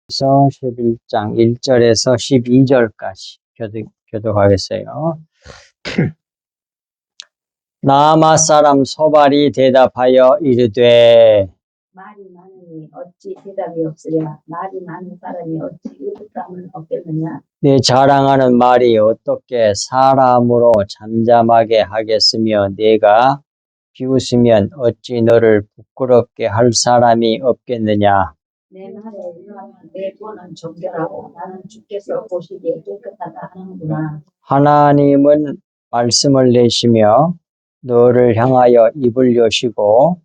그래서 11장 1절에서 12절까지 교독하겠어요. 나아마 사람 소발이 대답하여 이르되 말이 많으니 어찌 대답이 없으랴. 말이 많은 사람이 어찌 의붓감을 얻겠느냐. 내 자랑하는 말이 어떻게 사람으로 잠잠하게 하겠으며 내가 비웃으면 어찌 너를 부끄럽게 할 사람이 없겠느냐. 내 말에 의하면 내 돈은 정결하고 나는 주께서 보시기에 깨끗하다 하는구나. 하나님은 말씀을 내시며 너를 향하여 입을 여시고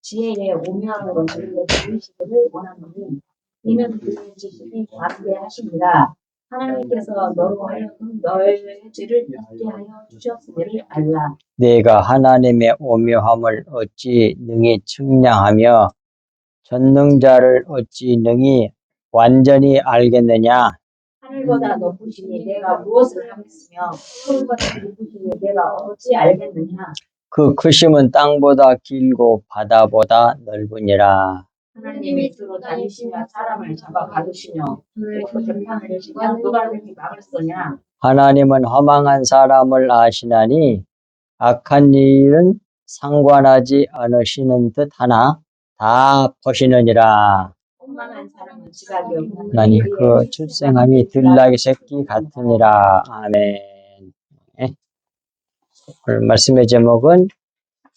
지혜의 오명으로 너희의 지으시기를 원하노니 이는 그의 지식이 담대하시니라. 하나님께서 너로 하여금 너의 죄를 잊게 하여 주셨음을 알라. 내가 하나님의 오묘함을 어찌 능히 측량하며 전능자를 어찌 능히 완전히 알겠느냐. 하늘보다 높으시니 내가 무엇을 하겠으며 서울보다 높으시니 내가 어찌 알겠느냐. 그 크심은 땅보다 길고 바다보다 넓으니라. 하나님이 주로 다니시며 사람을 잡아 가두시며 또 재판을 내시며 누가 그렇게 막을 서냐. 하나님은 허망한 사람을 아시나니 악한 일은 상관하지 않으시는 듯 하나 다 보시느니라. 허망한 사람은 지각이 없는 나니 그 출생함이 들나귀 새끼 같으니라. 아멘. 오늘 말씀의 제목은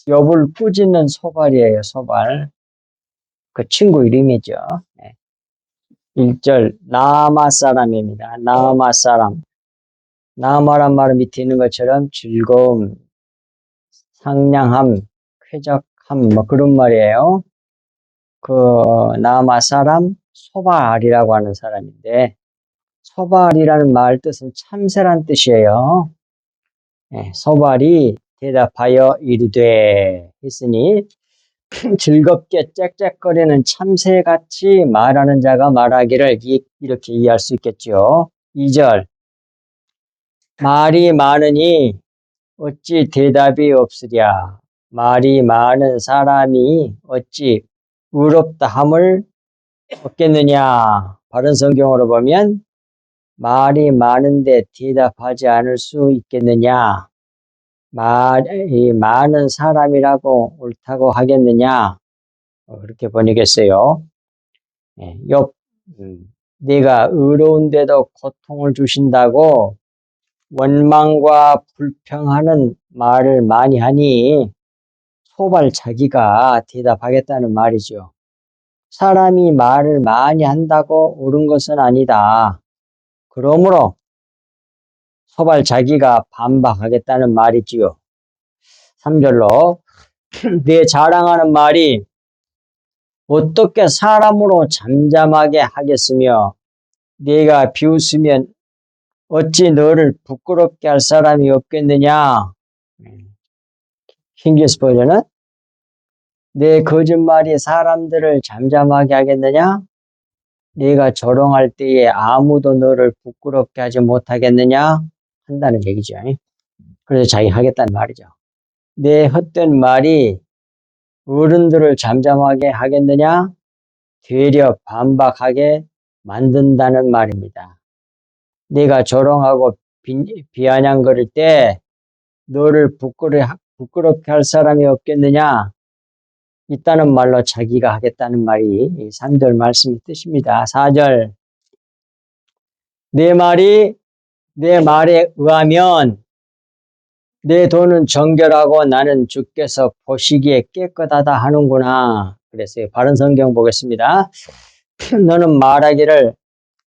욥을 꾸짖는 소발이에요. 소발. 그 친구 이름이죠. 1절 나아마 사람입니다. 나아마 사람. 나아마란 말은 밑에 있는 것처럼 즐거움, 상냥함, 쾌적함 뭐 그런 말이에요. 그 나아마 사람 소발이라고 하는 사람인데 소발이라는 말 뜻은 참새란 뜻이에요. 소발이 대답하여 이르되 했으니 즐겁게 짹짹거리는 참새같이 말하는 자가 말하기를 이렇게 이해할 수 있겠죠. 2절 말이 많으니 어찌 대답이 없으랴. 말이 많은 사람이 어찌 의롭다 함을 얻겠느냐. 바른 성경으로 보면 말이 많은데 대답하지 않을 수 있겠느냐. 말이 많은 사람이라고 옳다고 하겠느냐. 그렇게 번역했어요. 욥, 네가 의로운데도 고통을 주신다고 원망과 불평하는 말을 많이 하니 소발 자기가 대답하겠다는 말이죠. 사람이 말을 많이 한다고 옳은 것은 아니다. 그러므로 소발 자기가 반박하겠다는 말이지요. 3절로 내 자랑하는 말이 어떻게 사람으로 잠잠하게 하겠으며 네가 비웃으면 어찌 너를 부끄럽게 할 사람이 없겠느냐. 킹제스 버전은 내 거짓말이 사람들을 잠잠하게 하겠느냐? 네가 조롱할 때에 아무도 너를 부끄럽게 하지 못하겠느냐? 한다는 얘기죠. 그래서 자기 하겠다는 말이죠. 내 헛된 말이 어른들을 잠잠하게 하겠느냐? 되려 반박하게 만든다는 말입니다. 네가 조롱하고 비아냥거릴 때 너를 부끄럽게 할 사람이 없겠느냐? 있다는 말로 자기가 하겠다는 말이 3절 말씀의 뜻입니다. 4절 내 말에 의하면 내 돈은 정결하고 나는 주께서 보시기에 깨끗하다 하는구나. 그랬어요. 바른 성경 보겠습니다. 너는 말하기를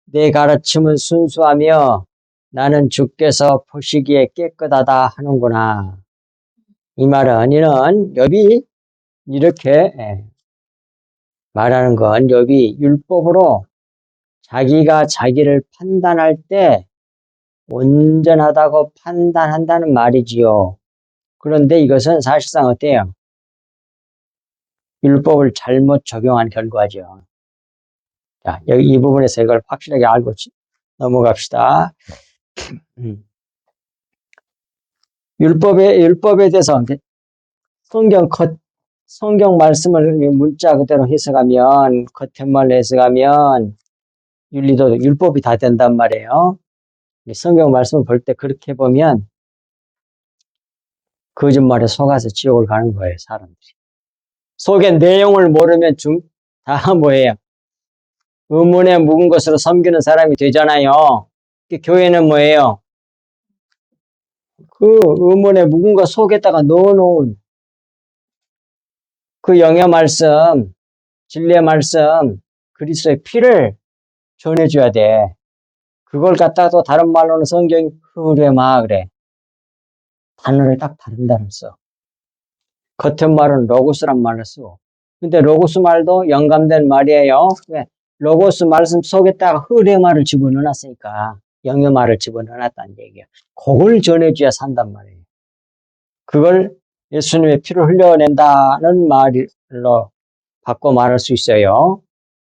내 가르침은 순수하며 나는 주께서 보시기에 깨끗하다 하는구나. 이 말은 이는 욥이 이렇게 말하는 건 욥이 율법으로 자기가 자기를 판단할 때 온전하다고 판단한다는 말이지요. 그런데 이것은 사실상 어때요? 율법을 잘못 적용한 결과죠. 자, 여기 이 부분에서 이걸 확실하게 알고 넘어갑시다. 율법에 대해서 성경 성경 말씀을 문자 그대로 해석하면, 겉에말로 해석하면, 윤리도, 율법이 다 된단 말이에요. 성경 말씀을 볼 때 그렇게 보면, 거짓말에 속아서 지옥을 가는 거예요, 사람들이. 속의 내용을 모르면 다 뭐예요? 의문에 묵은 것으로 섬기는 사람이 되잖아요. 교회는 뭐예요? 그 의문에 묵은 것 속에다가 넣어놓은 그 영의 말씀, 진리의 말씀, 그리스도의 피를 전해줘야 돼. 그걸 갖다가 또 다른 말로는 성경이 흐레마 그래. 단어를 딱 다른 단어를 써. 겉은 말은 로고스란 말을 쓰고. 근데 로고스 말도 영감된 말이에요. 왜? 로고스 말씀 속에다가 흐레마를 집어넣어놨으니까 영의 말을 집어넣어놨다는 얘기야. 그걸 전해줘야 산단 말이에요. 그걸 예수님의 피를 흘려낸다는 말로 바꿔 말할 수 있어요.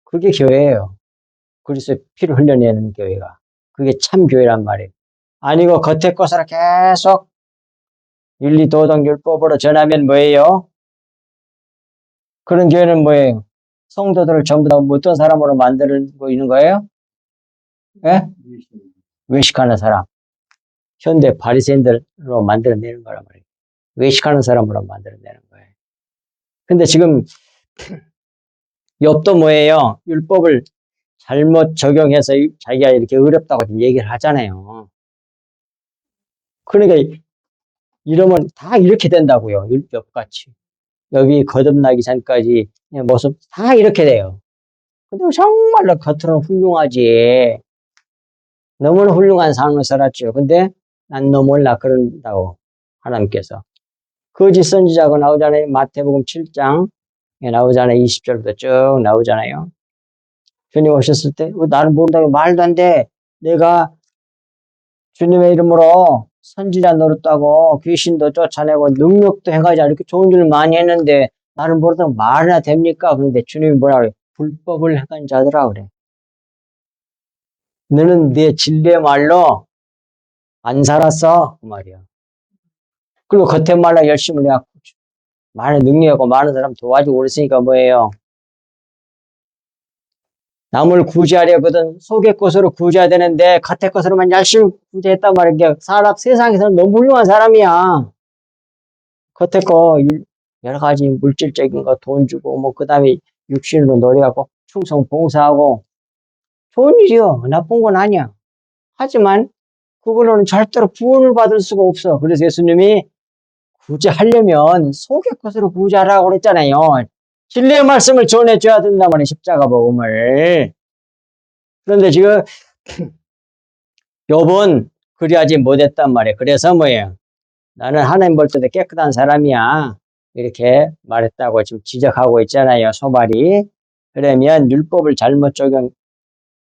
그게 교회예요. 그래서 피를 흘려내는 교회가. 그게 참 교회란 말이에요. 아니고 겉에 것으로 계속 윤리도덕 율법으로 전하면 뭐예요? 그런 교회는 뭐예요? 성도들을 전부 다 어떤 사람으로 만들고 있는 거예요? 예? 외식하는 사람. 현대 바리새인들로 만들어내는 거란 말이에요. 외식하는 사람으로 만들어내는 거예요. 근데 지금 욥도 뭐예요? 율법을 잘못 적용해서 자기가 이렇게 어렵다고 얘기를 하잖아요. 그러니까 이러면 다 이렇게 된다고요. 율법같이. 여기 거듭나기 전까지 모습 다 이렇게 돼요. 근데 정말로 겉으로는 훌륭하지. 너무나 훌륭한 삶을 살았죠. 근데 난 너 몰라 그런다고 하나님께서. 거짓 선지자가 나오잖아요. 마태복음 7장에 나오잖아요. 20절부터 쭉 나오잖아요. 주님 오셨을 때 나를 모른다고 말도 안 돼. 내가 주님의 이름으로 선지자 노릇하고 귀신도 쫓아내고 능력도 행하지 이렇게 좋은 일 많이 했는데 나를 모른다고 말이나 됩니까? 그런데 주님이 뭐라 그래? 불법을 행한 자들아 그래. 너는 내 진리의 말로 안 살았어 그 말이야. 그리고 겉에 말로 열심히 내가 많은 능력하고 많은 사람 도와주고 그랬으니까 뭐예요? 남을 구제하려거든 속의 것으로 구제해야 되는데 겉의 것으로만 열심히 구제했단 말이야. 사람 세상에서는 너무 훌륭한 사람이야. 겉에 거 여러 가지 물질적인 거 돈 주고 뭐 그다음에 육신으로 노력하고 충성 봉사하고 좋은 일이요. 나쁜 건 아니야. 하지만 그걸로는 절대로 구원을 받을 수가 없어. 그래서 예수님이 구제하려면 속의 것으로 구제하라고 그랬잖아요. 진리의 말씀을 전해줘야 된단 말이에요. 십자가 복음을. 그런데 지금 욥은 그리하지 못했단 말이에요. 그래서 뭐예요? 나는 하나님 볼 때도 깨끗한 사람이야. 이렇게 말했다고 지금 지적하고 있잖아요. 소발이. 그러면 율법을 잘못 적용,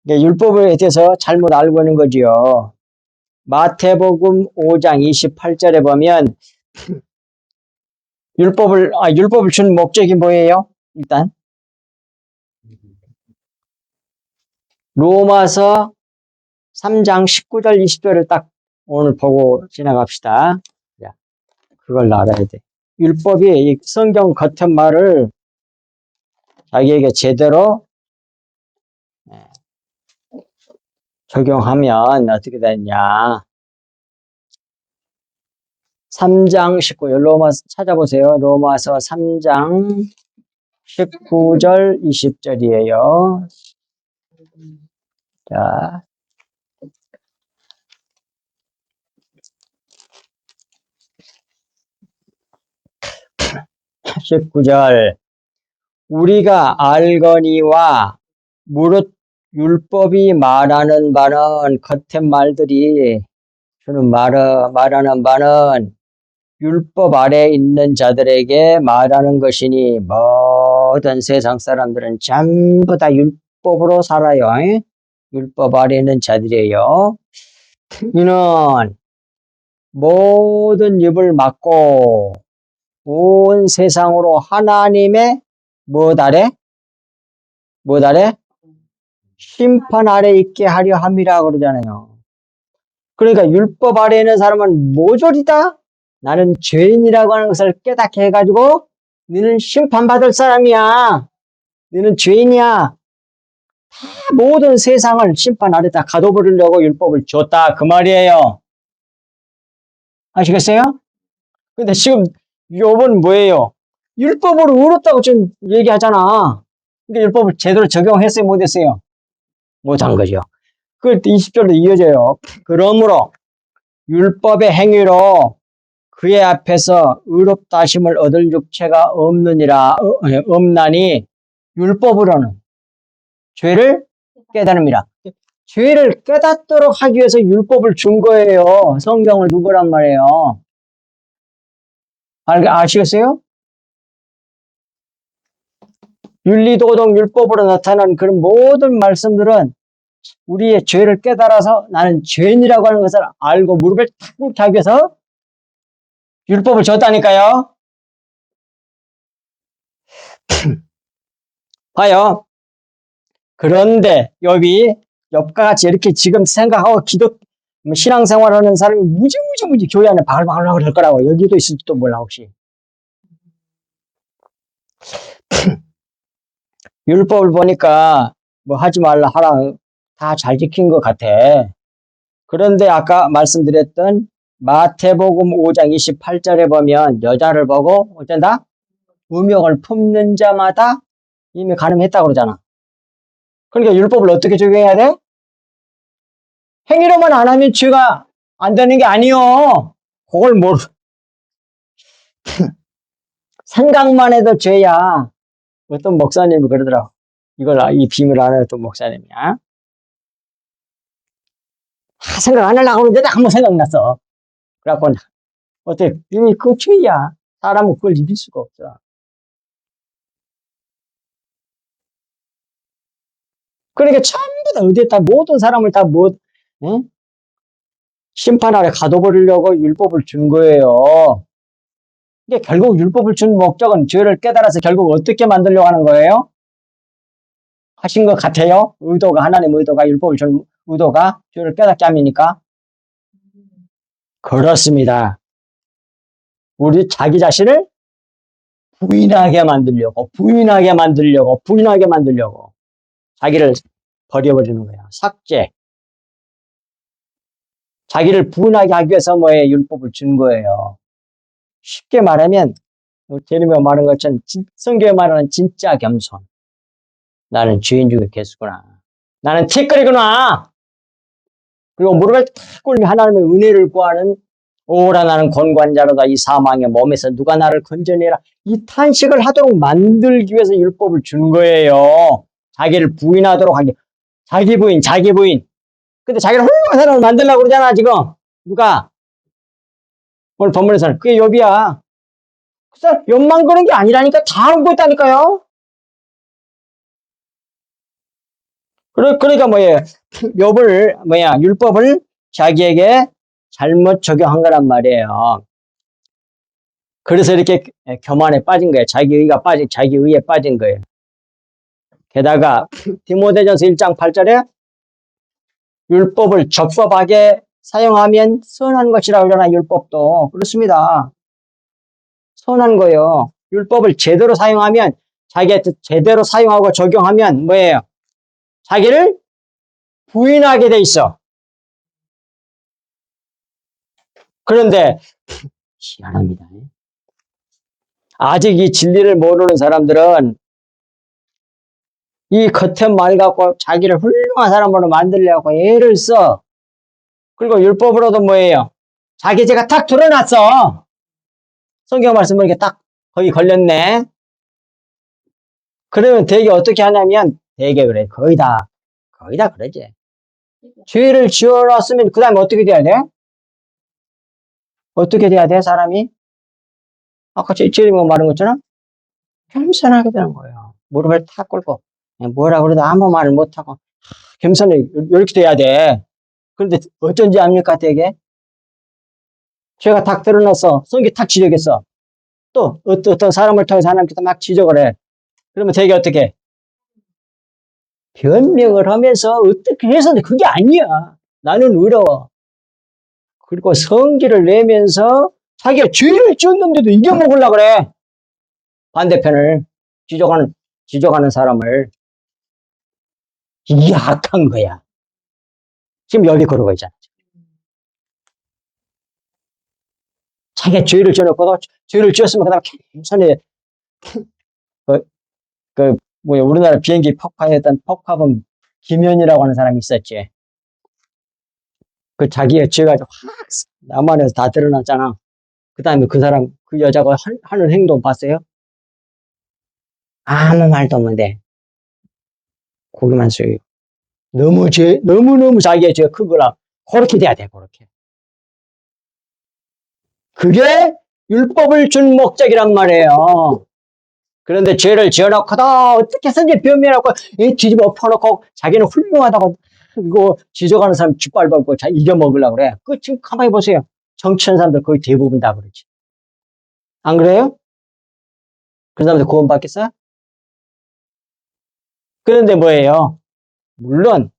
율법에 대해서 잘못 알고 있는 거지요. 마태복음 5장 28절에 보면 율법을 준 목적이 뭐예요? 일단 로마서 3장 19절 20절을 딱 오늘 보고 지나갑시다. 자, 그걸 알아야 돼. 율법이 이 성경 같은 말을 자기에게 제대로 적용하면 어떻게 되냐. 3장 19절 로마서 찾아보세요. 로마서 3장 19절 20절이에요. 자, 19절 우리가 알거니와 무릇 율법이 말하는 바는 겉의 말들이 주는 말하는 바는 율법 아래 있는 자들에게 말하는 것이니 모든 세상 사람들은 전부 다 율법으로 살아요. 율법 아래 있는 자들이에요. 이는 모든 입을 막고 온 세상으로 하나님의 무엇 아래? 심판 아래 있게 하려 함이라 그러잖아요. 그러니까 율법 아래 있는 사람은 모조리다 나는 죄인이라고 하는 것을 깨닫게 해가지고 너는 심판받을 사람이야. 너는 죄인이야. 다 모든 세상을 심판 아래다 가둬버리려고 율법을 줬다. 그 말이에요. 아시겠어요? 근데 지금 욥은 뭐예요? 율법으로 의롭다고 지금 얘기하잖아. 그러니까 율법을 제대로 적용했어요? 못했어요? 못한 거죠. 그 20절로 이어져요. 그러므로 율법의 행위로 그의 앞에서 의롭다 하심을 얻을 육체가 없나니 율법으로는 죄를 깨달음이라. 죄를 깨닫도록 하기 위해서 율법을 준 거예요. 성경을 누구란 말이에요. 아시겠어요? 윤리도덕 율법으로 나타난 그런 모든 말씀들은 우리의 죄를 깨달아서 나는 죄인이라고 하는 것을 알고 무릎을 탁 꿇게 하기 위해서 율법을 줬다니까요. 봐요. 그런데 욥과 같이 이렇게 지금 생각하고 신앙생활하는 사람이 무지 교회 안에 바글바글 할 거라고. 여기도 있을지도 몰라 혹시. 율법을 보니까 뭐 하지 말라 하라 다 잘 지킨 것 같아. 그런데 아까 말씀드렸던 마태복음 5장 28절에 보면 여자를 보고 어쩐다? 음욕을 품는 자마다 이미 가늠했다고 그러잖아. 그러니까 율법을 어떻게 적용해야 돼? 행위로만 안 하면 죄가 안 되는 게 아니요. 그걸 생각만 해도 죄야. 어떤 목사님이 그러더라고. 이 비밀을 알아냈던 목사님이야. 생각 안 하려고 하는데 한번 생각났어. 그래갖고 어때? 이미 그 죄야. 사람은 그걸 이길 수가 없어. 그러니까 전부 다 어디에 모든 사람을 심판 아래 가둬버리려고 율법을 준 거예요. 이게 결국 율법을 준 목적은 죄를 깨달아서 결국 어떻게 만들려고 하는 거예요? 하신 것 같아요? 하나님 의도가 율법을 준 의도가 죄를 깨닫게 함이니까? 그렇습니다. 우리 자기 자신을 부인하게 만들려고 자기를 버려버리는 거야. 삭제. 자기를 부인하게 하기 위해서 율법을 준 거예요. 쉽게 말하면 제르미가 말한 것처럼 성경에 말하는 진짜 겸손. 나는 죄인 중에 괴수구나. 나는 티끌이구나. 그리고 무릎을 탁 꿇으며 하나님의 은혜를 구하는 오라 나는 권관자로다. 이 사망의 몸에서 누가 나를 건져내라. 이 탄식을 하도록 만들기 위해서 율법을 준 거예요. 자기를 부인하도록 하기. 자기 부인. 근데 자기를 훌륭한 사람을 만들려고 그러잖아 지금. 누가? 오늘 본문에서는 그게 욥이야. 그래서 욥만 그런 게 아니라니까 다 알고 있다니까요. 그러니까 율법을 자기에게 잘못 적용한 거란 말이에요. 그래서 이렇게 교만에 빠진 거예요. 자기 의에 빠진 거예요. 게다가 디모데전서 1장 8절에 율법을 적법하게 사용하면 선한 것이라 그러나 율법도 그렇습니다. 선한 거예요. 율법을 제대로 사용하면 자기한테 제대로 사용하고 적용하면 뭐예요? 자기를 부인하게 돼 있어. 그런데 희한합니다. 아직 이 진리를 모르는 사람들은 이 겉에 말 갖고 자기를 훌륭한 사람으로 만들려고 애를 써. 그리고 율법으로도 뭐예요? 자기 죄가 탁 드러났어. 성경 말씀 보니까 딱 거기 걸렸네. 그러면 되게 어떻게 하냐면 되게 그래. 거의 다 그러지. 죄를 지어놨으면 그 다음에 어떻게 돼야 돼? 어떻게 돼야 돼, 사람이? 아까 제리가 말한 것처럼 겸손하게 되는 거예요. 무릎을 탁 꿇고 뭐라 그래도 아무 말을 못하고 겸손해 이렇게 돼야 돼. 그런데 어쩐지 압니까 되게? 죄가 탁 드러났어. 성기 탁 지적했어. 또 어떤 사람을 통해서 하나님께서 막 지적을 해. 그러면 되게 어떻게? 변명을 하면서 어떻게 해서는 그게 아니야. 나는 어려워. 그리고 성기를 내면서 자기가 죄를 지었는데도 이겨먹으려고 그래. 반대편을 지적하는 사람을. 이게 악한 거야. 지금 여기 그러고 있잖아. 자기가 죄를 지어놓고도 죄를 지었으면 그 다음에 천천히 우리나라 비행기 폭파했던 폭파범 김현이라고 하는 사람이 있었지. 그 자기가 죄가지고 확 남한에서 다 드러났잖아. 그 다음에 그 여자가 하는 행동 봤어요? 아무 말도 없는데 고기만 써요. 너무너무 자기의 죄가 큰 거라 그렇게 돼야 돼, 그렇게. 그게 율법을 준 목적이란 말이에요. 그런데 죄를 지어놓고도 어떻게 해서든지 변명하고 뒤집어 펴놓고 자기는 훌륭하다고 이거 지적하는 사람 짓밟고 이겨먹으려고 그래. 지금 가만히 보세요. 정치하는 사람들 거의 대부분 다 그러지. 안 그래요? 그런 사람들 구원받겠어요? 그런데 뭐예요? 물론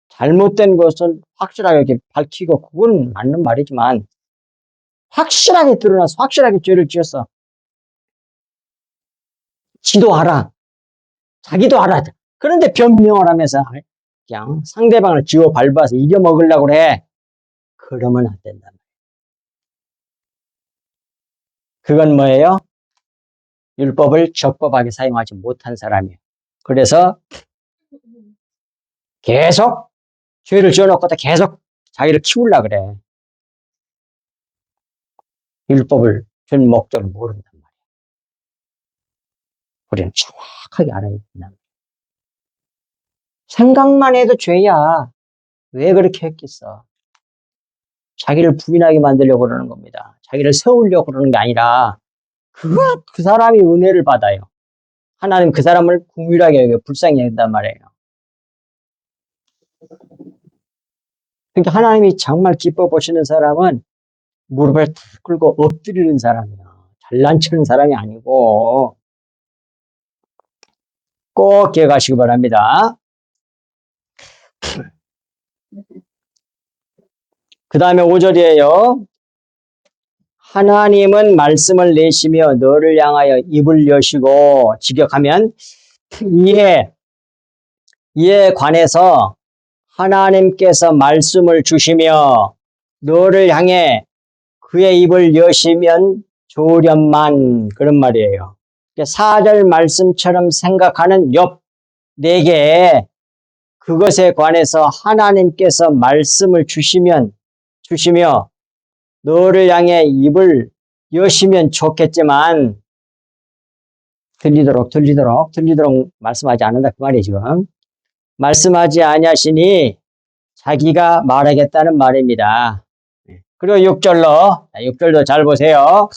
잘못된 것은 확실하게 이렇게 밝히고 그건 맞는 말이지만 확실하게 드러나서 확실하게 죄를 지었어. 지도 알아. 자기도 알아. 그런데 변명을 하면서 그냥 상대방을 지워 밟아서 이겨먹으려고 그래. 그러면 안 된다. 그건 뭐예요? 율법을 적법하게 사용하지 못한 사람이에요. 그래서 계속 죄를 지어놓고도 계속 자기를 키우려고 그래. 율법을 준 목적을 모른단 말이야. 우리는 정확하게 알아야 된단 말이야. 생각만 해도 죄야. 왜 그렇게 했겠어? 자기를 부인하게 만들려고 그러는 겁니다. 자기를 세우려고 그러는 게 아니라 그 사람이 은혜를 받아요. 하나님 그 사람을 긍휼하게 여겨 불쌍히 여긴단 말이에요. 그러니까 하나님이 정말 기뻐 보시는 사람은 무릎을 탁 꿇고 엎드리는 사람이야. 잘난 체는 사람이 아니고 꼭 기억하시기 바랍니다. 그 다음에 5절이에요. 하나님은 말씀을 내시며 너를 향하여 입을 여시고 직역하면 이에 관해서 하나님께서 말씀을 주시며 너를 향해 그의 입을 여시면 좋으련만 그런 말이에요. 4절 말씀처럼 생각하는 욥 4개 그것에 관해서 하나님께서 말씀을 주시며 너를 향해 입을 여시면 좋겠지만 들리도록 말씀하지 않는다 그 말이에요. 지금 말씀하지 아니하시니 자기가 말하겠다는 말입니다. 그리고 6절도 잘 보세요.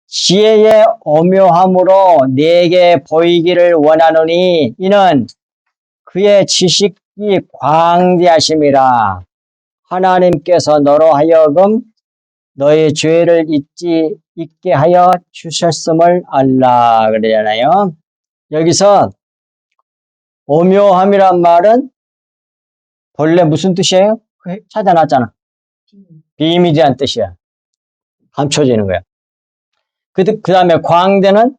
지혜의 오묘함으로 내게 보이기를 원하노니 이는 그의 지식이 광대하심이라. 하나님께서 너로 하여금 너의 죄를 잊게 하여 주셨음을 알라 그러잖아요. 여기서 오묘함이란 말은 본래 무슨 뜻이에요? 찾아놨잖아. 비밀이란 뜻이야. 감춰지는 거야. 그 다음에 광대는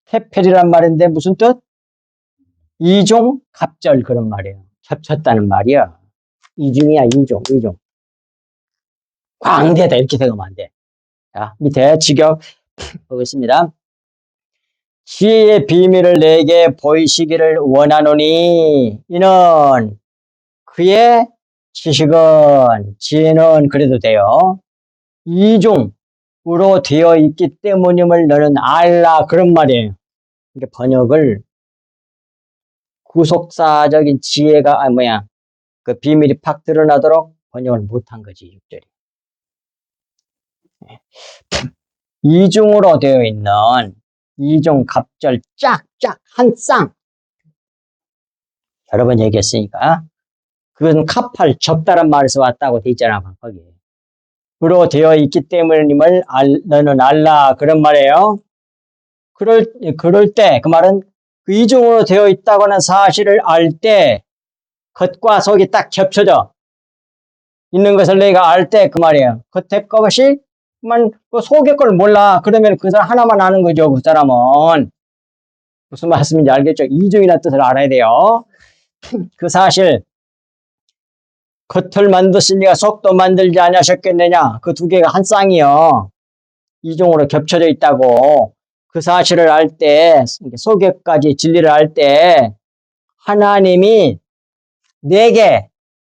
테펠이란 말인데 무슨 뜻? 이종, 갑절 그런 말이에요. 겹쳤다는 말이야. 이중이야, 이종. 광대다 이렇게 생각하면 안 돼. 자, 밑에 직역 보겠습니다. 지혜의 비밀을 내게 보이시기를 원하노니 이는 그의 지혜는 그래도 돼요. 이중으로 되어 있기 때문임을 너는 알라 그런 말이에요. 그러니까 번역을 구속사적인 지혜가 그 비밀이 팍 드러나도록 번역을 못한 거지 6절이. 이중으로 되어 있는 이중 갑절 짝짝 한 쌍 여러 번 얘기했으니까 그건 카팔 적다란 말에서 왔다고 돼 있잖아 거기. 으로 되어 있기 때문임을 너는 알라 그런 말이에요. 그럴 때 그 말은 그 이중으로 되어 있다고 하는 사실을 알 때 겉과 속이 딱 겹쳐져 있는 것을 내가 알 때 그 말이에요. 겉에 것이 그 속의 걸 몰라. 그러면 그 사람 하나만 아는 거죠. 그 사람은. 무슨 말씀인지 알겠죠? 이중이라는 뜻을 알아야 돼요. 그 사실, 겉을 만드시니가 속도 만들지 아니하셨겠느냐. 그 두 개가 한 쌍이요. 이중으로 겹쳐져 있다고. 그 사실을 알 때, 속에까지 진리를 알 때, 하나님이 내게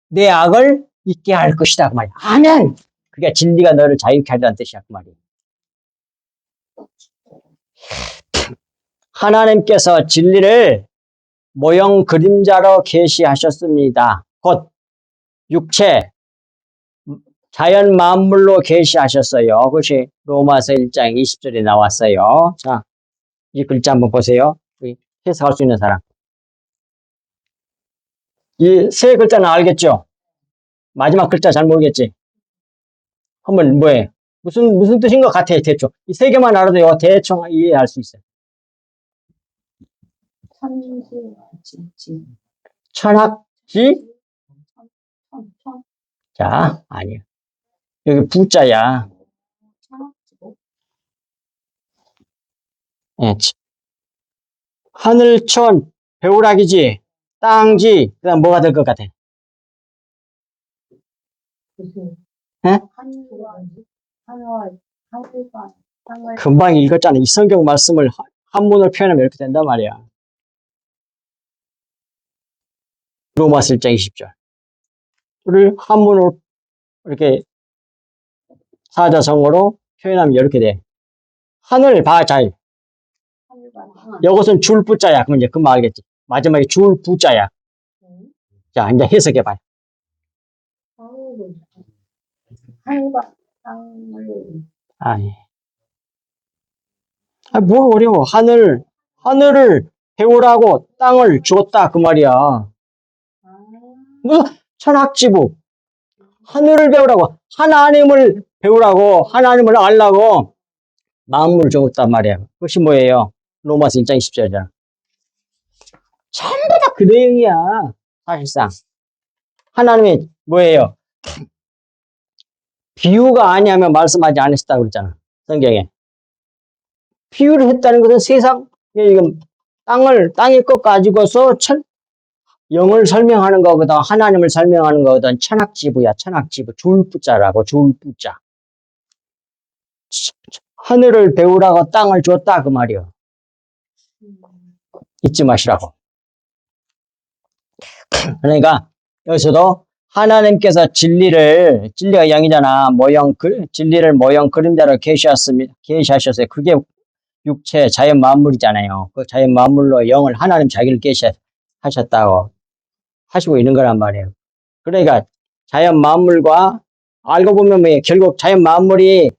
내 악을 잊게 할 것이다. 그 말이야. 아멘! 그게 진리가 너를 자유케 하리라는 뜻이야. 그 말이야. 하나님께서 진리를 모형 그림자로 계시하셨습니다. 곧 육체, 자연 만물로 계시하셨어요. 그것이 로마서 1장 20절에 나왔어요. 자, 이 글자 한번 보세요. 해석할 수 있는 사람. 이 세 글자는 알겠죠? 마지막 글자 잘 모르겠지? 한번 뭐예요? 무슨 뜻인 것 같아요, 대충. 이 세 개만 알아도 대충 이해할 수 있어요. 천학지? 자, 아니요. 여기 부자야. 예, 하늘천, 배우락이지, 땅지, 그 다음 뭐가 될 것 같아? 예? 금방 읽었잖아. 이 성경 말씀을 한문으로 표현하면 이렇게 된단 말이야. 로마서 1장 20절. 를 한문으로 이렇게 사자성어로 표현하면 이렇게 돼. 하늘 봐, 잘. 이것은 줄 부자야. 그럼 이제 금방 알겠지. 마지막에 줄 부자야. 자, 이제 해석해봐요. 아니. 뭐 어려워. 하늘을 배우라고 땅을 줬다. 그 말이야. 무슨 천학지부. 하늘을 배우라고. 하나님을 배우라고. 하나님을 알라고. 마음을 줬단 말이야. 그것이 뭐예요? 로마서 1장 20절이잖아. 전부 다 그 내용이야. 사실상. 하나님이 뭐예요? 비유가 아니하면 말씀하지 않으셨다고 그랬잖아. 성경에. 비유를 했다는 것은 세상, 이건 땅의 것 가지고서 영을 설명하는 거거든. 하나님을 설명하는 거거든. 천학지부야, 천학지부. 줄부자라고, 줄부자. 하늘을 배우라고 땅을 줬다, 그 말이요. 잊지 마시라고. 그러니까, 여기서도 하나님께서 진리가 영이잖아. 진리를 모형 그림자로 계시하셨어요. 그게 육체, 자연 만물이잖아요. 그 자연 만물로 영을 하나님 자기를 계시하셨다고 하시고 있는 거란 말이에요. 그러니까 자연 만물과 알고 보면 결국 자연 만물이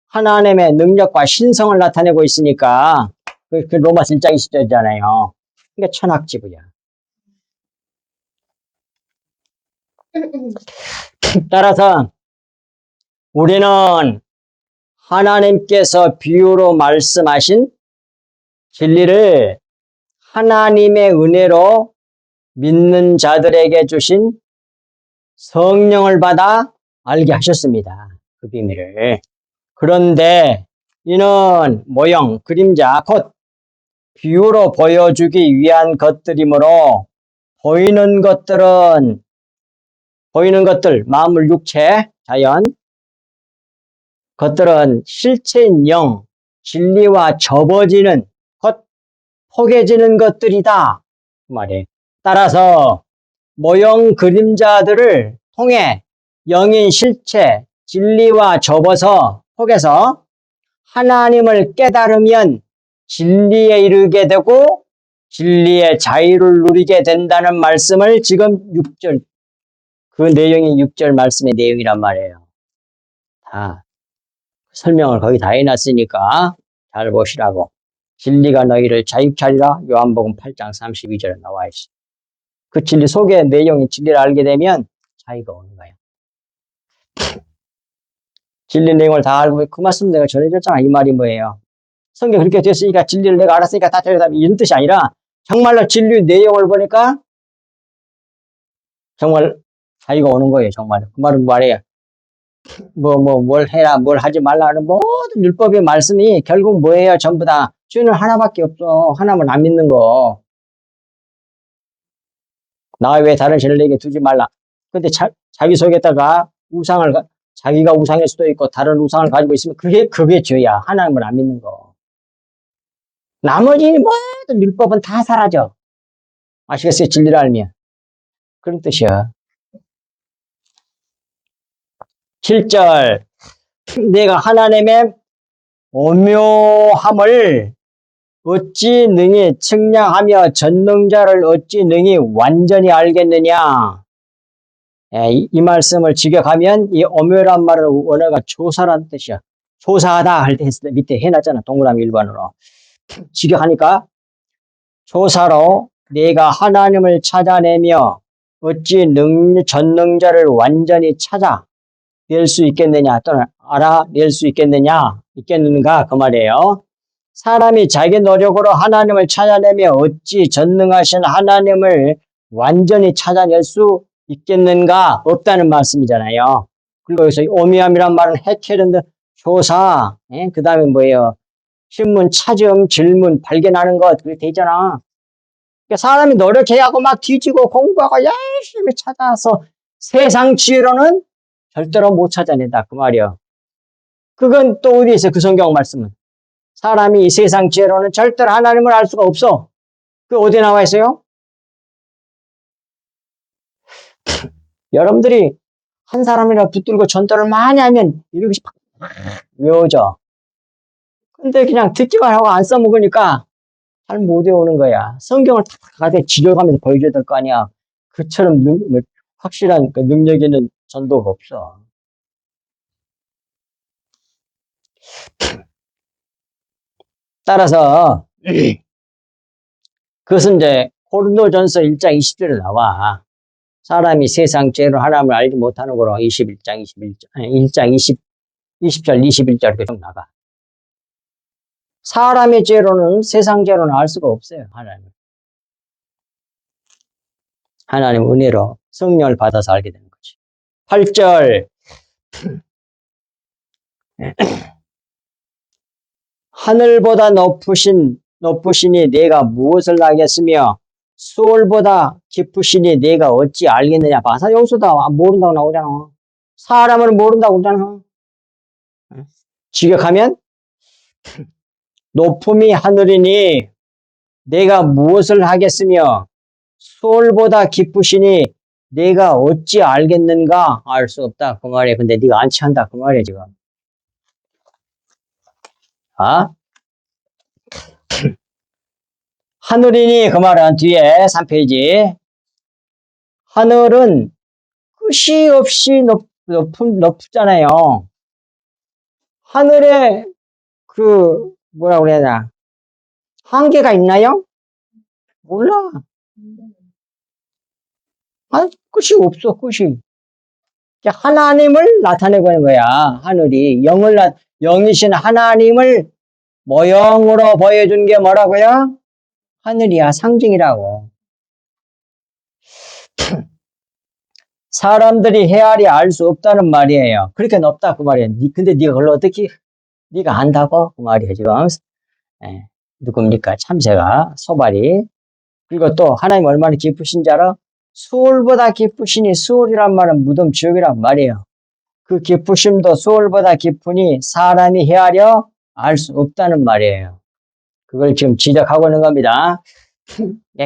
하나님의 능력과 신성을 나타내고 있으니까 그 로마서 1장 20절이잖아요. 그러니까 천학지부야. 따라서 우리는 하나님께서 비유로 말씀하신 진리를 하나님의 은혜로 믿는 자들에게 주신 성령을 받아 알게 하셨습니다. 그 비밀을. 그런데 이는 모형, 그림자, 곧 비유로 보여주기 위한 것들이므로 보이는 것들, 만물, 육체, 자연, 것들은 실체인 영, 진리와 접어지는, 곧 포개지는 것들이다. 그 말이에요. 따라서 모형 그림자들을 통해 영인 실체, 진리와 접어서 포개서 하나님을 깨달으면 진리에 이르게 되고 진리의 자유를 누리게 된다는 말씀을 지금 6절, 그 내용이 6절 말씀의 내용이란 말이에요. 다 설명을 거기 다 해놨으니까 잘 보시라고. 진리가 너희를 자유케 하리라. 요한복음 8장 32절에 나와 있어. 그 진리 속의 내용이 진리를 알게 되면 자유가 오는 거야. 진리 내용을 다 알고 그 말씀 내가 전해줬잖아. 이 말이 뭐예요? 성경 그렇게 됐으니까 진리를 내가 알았으니까 다 전해다 이런 뜻이 아니라 정말로 진리 내용을 보니까 정말 자유가 오는 거예요. 정말 그 말은 말이에요. 뭘 해라, 뭘 하지 말라 하는 모든 율법의 말씀이 결국 뭐예요? 전부 다 주는 하나밖에 없어. 하나만 안 믿는 거. 나 외에 다른 신을 내게 두지 말라. 근데 자기 속에다가 자기가 우상일 수도 있고 다른 우상을 가지고 있으면 그게 죄야. 하나님을 안 믿는 거. 나머지 모든 율법은 다 사라져. 아시겠어요? 진리를 알면. 그런 뜻이야. 7절. 내가 하나님의 오묘함을 어찌 능히 측량하며 전능자를 어찌 능히 완전히 알겠느냐. 이 말씀을 직역하면 이 오묘란 말은 원어가 조사라는 뜻이야. 조사하다 할 때 밑에 해놨잖아. 동그라미 일반으로. 직역하니까 조사로 내가 하나님을 찾아내며 어찌 전능자를 완전히 찾아낼 수 있겠느냐 또는 알아낼 수 있겠는가 그 말이에요. 사람이 자기 노력으로 하나님을 찾아내며 어찌 전능하신 하나님을 완전히 찾아낼 수 있겠는가? 없다는 말씀이잖아요. 그리고 여기서 오묘함이란 말은 해결인데 조사, 그 다음에 뭐예요? 신문, 찾음, 질문, 발견하는 것, 그렇게 돼 있잖아. 그러니까 사람이 노력해야 하고 막 뒤지고 공부하고 열심히 찾아서 세상 지혜로는 절대로 못 찾아낸다. 그 말이요. 그건 또 어디에 있어요? 그 성경 말씀은. 사람이 이 세상 지혜로는 절대로 하나님을 알 수가 없어. 그 어디에 나와 있어요? 여러분들이 한 사람이랑 붙들고 전도를 많이 하면 이렇게 외워져. 근데 그냥 듣기만 하고 안 써먹으니까 잘 못 외우는 거야. 성경을 탁탁하게 지려가면서 보여줘야 될 거 아니야. 그처럼 확실한 그 능력 있는 전도가 없어. 따라서 그것은 이제 고린도전서 1장 20절에 나와. 사람이 세상 죄로 하나님을 알지 못하는 거로 1장 20절 21절 이렇게 좀 나가. 사람의 죄로는 세상 죄로는 알 수가 없어요. 하나님 은혜로 성령을 받아서 알게 되는 거지. 8절 하늘보다 높으시니 내가 무엇을 알겠으며 수월보다 깊으시니 내가 어찌 알겠느냐. 봐서 여기서 다 모른다고 나오잖아. 사람을 모른다고 그러잖아. 직역하면 높음이 하늘이니 내가 무엇을 하겠으며 수월보다 깊으시니 내가 어찌 알겠는가. 알 수 없다 그 말이야. 근데 네가 안 취한다 그 말이야 지금. 하늘이니 그 말은 뒤에 3페이지. 하늘은 끝이 없이 높잖아요. 하늘에 뭐라고 그래야 되나. 한계가 있나요? 몰라. 끝이 없어, 끝이. 하나님을 나타내고 있는 거야, 하늘이. 영이신 하나님을 모형으로 보여준 게 뭐라고요? 하늘이야, 상징이라고. 사람들이 헤아리 알 수 없다는 말이에요. 그렇게 높다, 그 말이에요. 근데 네가 그걸 어떻게, 네가 안다고? 그 말이에요, 지금. 누굽니까? 참새가, 소발이. 그리고 또 하나님 얼마나 깊으신지 알아? 수월보다 깊으시니, 수월이란 말은 무덤 지옥이란 말이에요. 그 깊으심도 수월보다 깊으니 사람이 헤아려 알 수 없다는 말이에요. 그걸 지금 지적하고 있는 겁니다.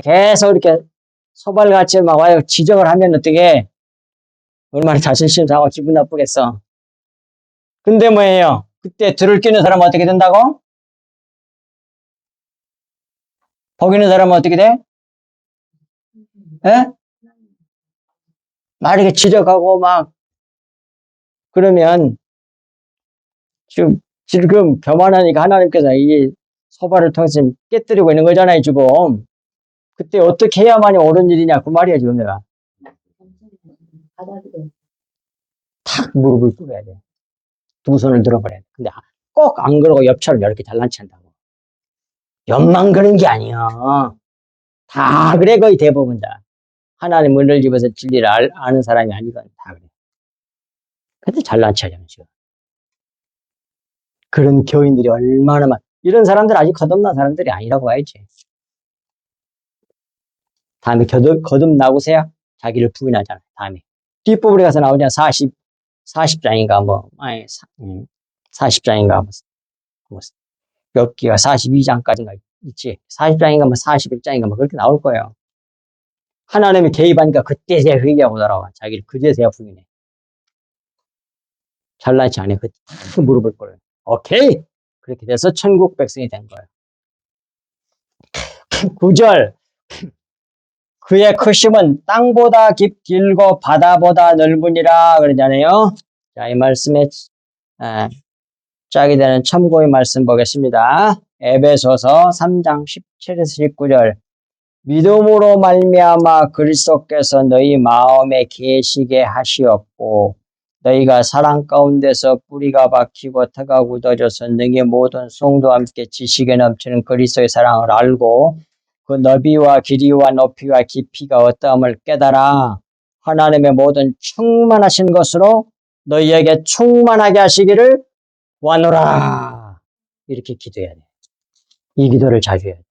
계속 이렇게 소발같이 막 와요. 지적을 하면 어떻게, 얼마나 자존심 상하고 기분 나쁘겠어. 근데 뭐예요? 그때 들을 끼는 사람은 어떻게 된다고? 보기는 사람은 어떻게 돼? 에? 막 이렇게 지적하고 막, 그러면, 지금 교만하니까 하나님께서 이 소발을 통해서 깨뜨리고 있는 거잖아요, 지금. 그때 어떻게 해야만이 옳은 일이냐, 그 말이야, 지금 내가. 탁 무릎을 꿇어야 돼. 두 손을 들어버려야 돼. 근데 꼭 안 그러고 옆처럼 이렇게 잘난 체 한다고. 옆만 그런 게 아니야. 다 그래, 거의 대부분 다. 하나님 은혜를 집어서 진리를 아는 사람이 아니거든, 다 그래. 근데 잘난 체하잖아요, 지금. 그런 교인들이 얼마나 이런 사람들 아직 거듭난 사람들이 아니라고 봐야지. 다음에 거듭나고서야 자기를 부인하잖아요, 다음에. 뒷부분에 가서 나오잖아, 40장인가, 40장인가, 엽기가 42장까지인가 있지. 40장인가, 41장인가, 그렇게 나올 거예요. 하나님이 개입하니까 그때서야 회개하고 돌아와. 자기를 그제서야 부인해. 잘나지 않아. 그때 딱 무릎을 꿇어요. 오케이! 그렇게 돼서 천국 백성이 된 거예요. 9절. 그의 크심은 땅보다 길고 바다보다 넓으니라 그러잖아요. 자, 이 말씀에 짝이 되는 참고의 말씀 보겠습니다. 에베소서 3장 17에서 19절. 믿음으로 말미암아 그리스도께서 너희 마음에 계시게 하시었고 너희가 사랑 가운데서 뿌리가 박히고 터가 굳어져서 능히 모든 성도와 함께 지식에 넘치는 그리스도의 사랑을 알고 그 너비와 길이와 높이와 깊이가 어떠함을 깨달아 하나님의 모든 충만하신 것으로 너희에게 충만하게 하시기를 원하노라. 이렇게 기도해야 돼. 이 기도를 자주 해야 돼.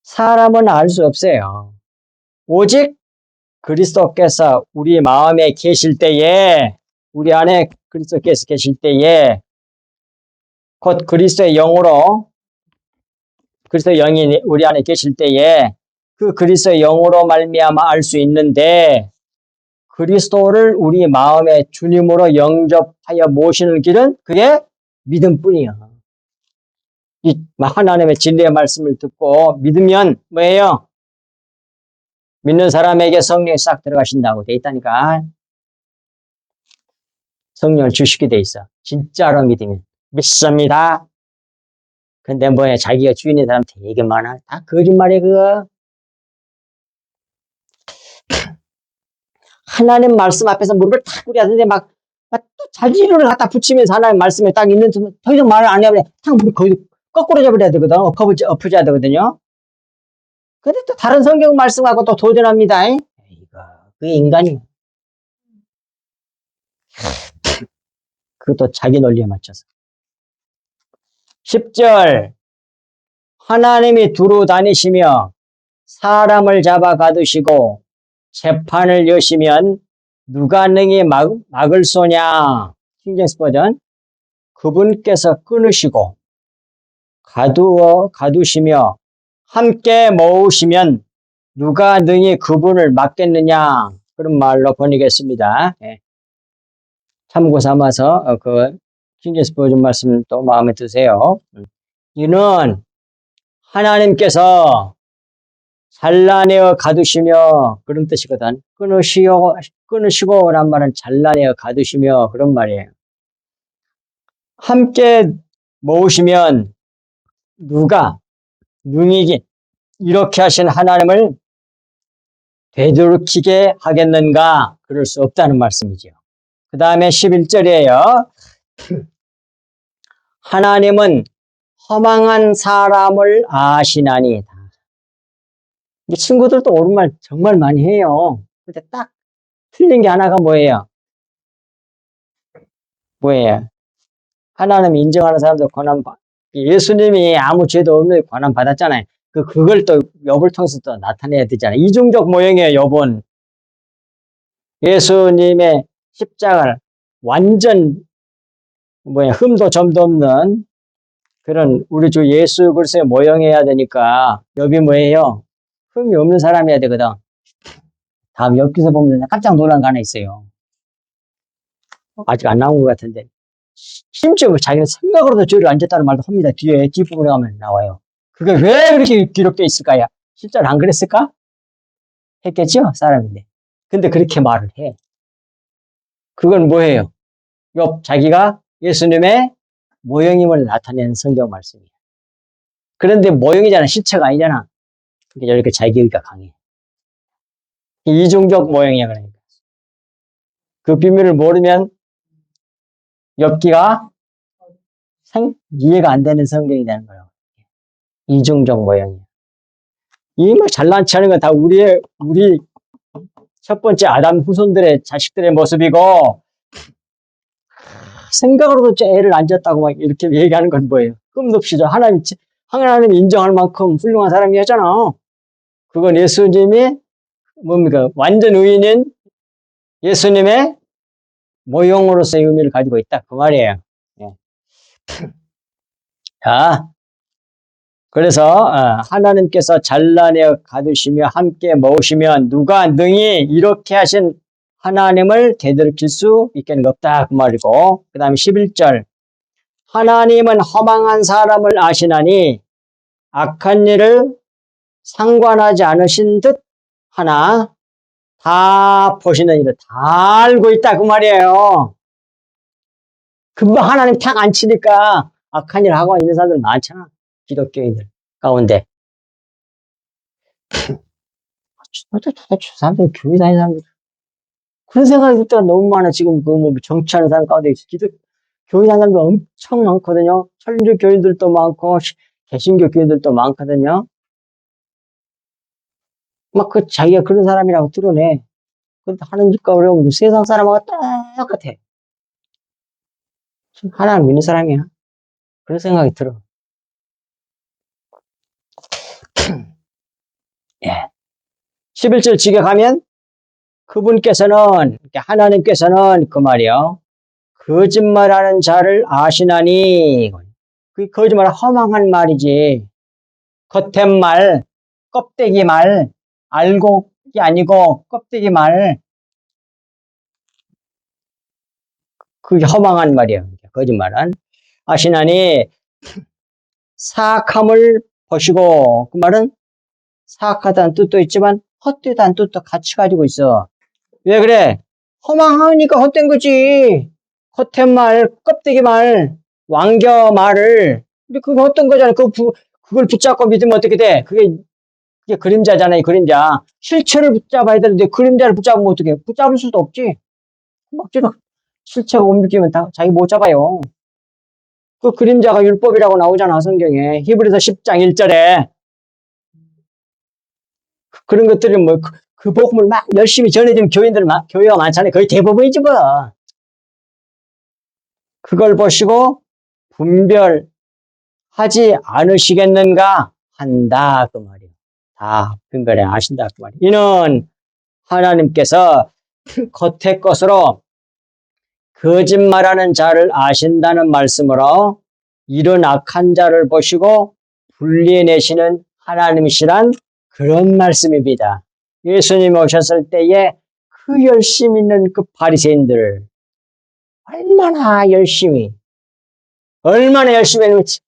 사람은 알 수 없어요. 오직 그리스도께서 우리 마음에 계실 때에, 우리 안에 그리스도께서 계실 때에, 곧 그리스도의 영으로, 그리스도의 영이 우리 안에 계실 때에, 그 그리스도의 영으로 말미암아 알 수 있는데, 그리스도를 우리 마음의 주님으로 영접하여 모시는 길은 그게 믿음뿐이야. 이 하나님의 진리의 말씀을 듣고 믿으면 뭐예요? 믿는 사람에게 성령이 싹 들어가신다고 돼 있다니까. 성령을 주시게 돼 있어. 진짜로 믿으면. 믿습니다. 근데 뭐야, 자기가 주인인 사람 되게 많아. 다 거짓말이야, 그거. 하나님 말씀 앞에서 무릎을 탁 꿇어야되는데 또 자기를 갖다 붙이면서 하나님 말씀에 딱 있는 순간 더 이상 말을 안 해버려. 탁 무릎 거의 거꾸로 잡아야 되거든. 엎어져야 되거든요. 근데 또 다른 성경 말씀하고 또 도전합니다. 그게 인간이. 그것도 자기 논리에 맞춰서. 10절. 하나님이 두루 다니시며 사람을 잡아 가두시고 재판을 여시면 누가 능히 막을 소냐. 킹제임스 버전. 그분께서 끊으시고 가두시며 함께 모으시면 누가 능히 그분을 막겠느냐. 그런 말로 번역했습니다. 참고 삼아서 그 킹제임스 버전 말씀 또 마음에 드세요. 이는 하나님께서 잘라내어 가두시며 그런 뜻이거든. 끊으시고란 말은 잘라내어 가두시며 그런 말이에요. 함께 모으시면 누가 능히 이렇게 하신 하나님을 되돌이키게 하겠는가? 그럴 수 없다는 말씀이죠. 그 다음에 11절이에요. 하나님은 허망한 사람을 아시나니. 친구들도 옳은 말 정말 많이 해요. 근데 딱 틀린 게 하나가 뭐예요? 하나님 인정하는 사람들 예수님이 아무 죄도 없는 권한 받았잖아요. 그걸 또 욥을 통해서 또 나타내야 되잖아요. 이중적 모형이에요, 욥은. 예수님의 십자가를 완전 흠도 점도 없는 그런 우리 주 예수 그리스도의 모형해야 되니까 욥이 뭐예요? 흠이 없는 사람이어야 되거든. 다음 욥기서 보면 깜짝 놀란 거 하나 있어요. 아직 안 나온 것 같은데. 심지어 자기는 생각으로도 죄를 안 졌다는 말도 합니다. 뒷부분에 가면 나와요. 그게 왜 그렇게 기록되어 있을까요? 실제로 안 그랬을까? 했겠죠? 사람인데. 근데 그렇게 말을 해. 그건 뭐예요? 자기가 예수님의 모형임을 나타내는 성경 말씀이에요. 그런데 모형이잖아. 실체가 아니잖아. 그러니까 이렇게 자기가 강해. 이중적 모형이야, 그러니까. 그 비밀을 모르면 엽기가 이해가 안 되는 성경이 되는 거예요. 이중적 모형이야. 이 잘난 체하는 건 다 우리 첫 번째 아담 후손들의 자식들의 모습이고, 생각으로도 애를 안 졌다고 막 이렇게 얘기하는 건 뭐예요? 끔없이죠. 하나님이 인정할 만큼 훌륭한 사람이었잖아. 그건 예수님이 뭡니까? 완전 의인인 예수님의 모형으로서의 의미를 가지고 있다. 그 말이에요. 예. 자, 그래서 하나님께서 잘라내어 가두시며 함께 모으시면 누가 능히 이렇게 하신 하나님을 되돌이킬 수 있겠는 없다. 그 말이고, 그 다음에 11절. 하나님은 허망한 사람을 아시나니 악한 일을 상관하지 않으신 듯 하나 다 보시는 일을 다 알고 있다. 그 말이에요. 금방 하나님 탁 안 치니까 악한 일 하고 있는 사람들 많잖아. 기독교인들 가운데. 도대체 사람들 교회 다니는 사람들 그런 생각이 들 때가 너무 많아. 지금 정치하는 사람 가운데 교회 다니는 사람들 엄청 많거든요. 천주 교인들도 많고 개신교 교인들도 많거든요. 막 자기가 그런 사람이라고 드러내. 근데 하는 짓과 어려우면 세상 사람하고 똑같아. 하나님 믿는 사람이야. 그런 생각이 들어. 예. 11절 지켜가면 하나님께서는 그 말이요. 거짓말하는 자를 아시나니. 그 거짓말 허망한 말이지. 겉된 말, 껍데기 말, 알고이 아니고 껍데기 말. 그게 허망한 말이에요. 거짓말은. 아시나니 사악함을 보시고 그 말은 사악하다는 뜻도 있지만 헛되다는 뜻도 같이 가지고 있어. 왜 그래? 허망하니까 헛된 거지. 겉된 말, 껍데기 말, 왕겨 말을. 근데 그거 헛된 거잖아. 그걸 붙잡고 믿으면 어떻게 돼? 그게 그림자잖아요, 그림자. 실체를 붙잡아야 되는데 그림자를 붙잡으면 어떻게? 붙잡을 수도 없지. 막 실체가 못 믿기면 자기 못 잡아요. 그 그림자가 율법이라고 나오잖아, 성경에. 히브리서 10장 1절에. 그런 것들이 그 복음을 막 열심히 전해주는 교회가 많잖아요. 거의 대부분이지 뭐. 그걸 보시고 분별하지 않으시겠는가 한다 그 말이에요. 다 분별해 아신다 그 말이에요. 이는 하나님께서 겉의 것으로 거짓말하는 자를 아신다는 말씀으로 이런 악한 자를 보시고 분리해내시는 하나님이시란 그런 말씀입니다. 예수님이 오셨을 때에 그 열심 있는 그 바리새인들 얼마나 열심히 했는지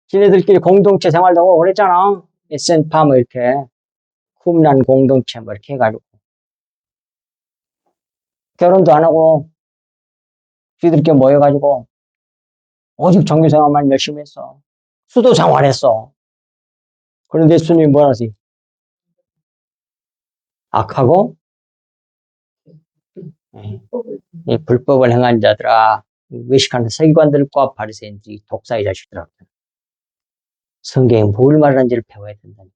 지네들끼리 공동체 생활도 하고 그랬잖아. SN파 이렇게 쿰란 공동체 이렇게 해가지고 결혼도 안 하고 지들끼리 모여가지고 오직 종교 생활만 열심히 했어. 수도 생활했어. 그런데 예수님이 뭐라 하지? 악하고 이 불법을 행한 자들아, 외식하는 서기관들과 바리새인들이 독사의 자식들아. 성경에 뭘 말하는지를 배워야 된다니까.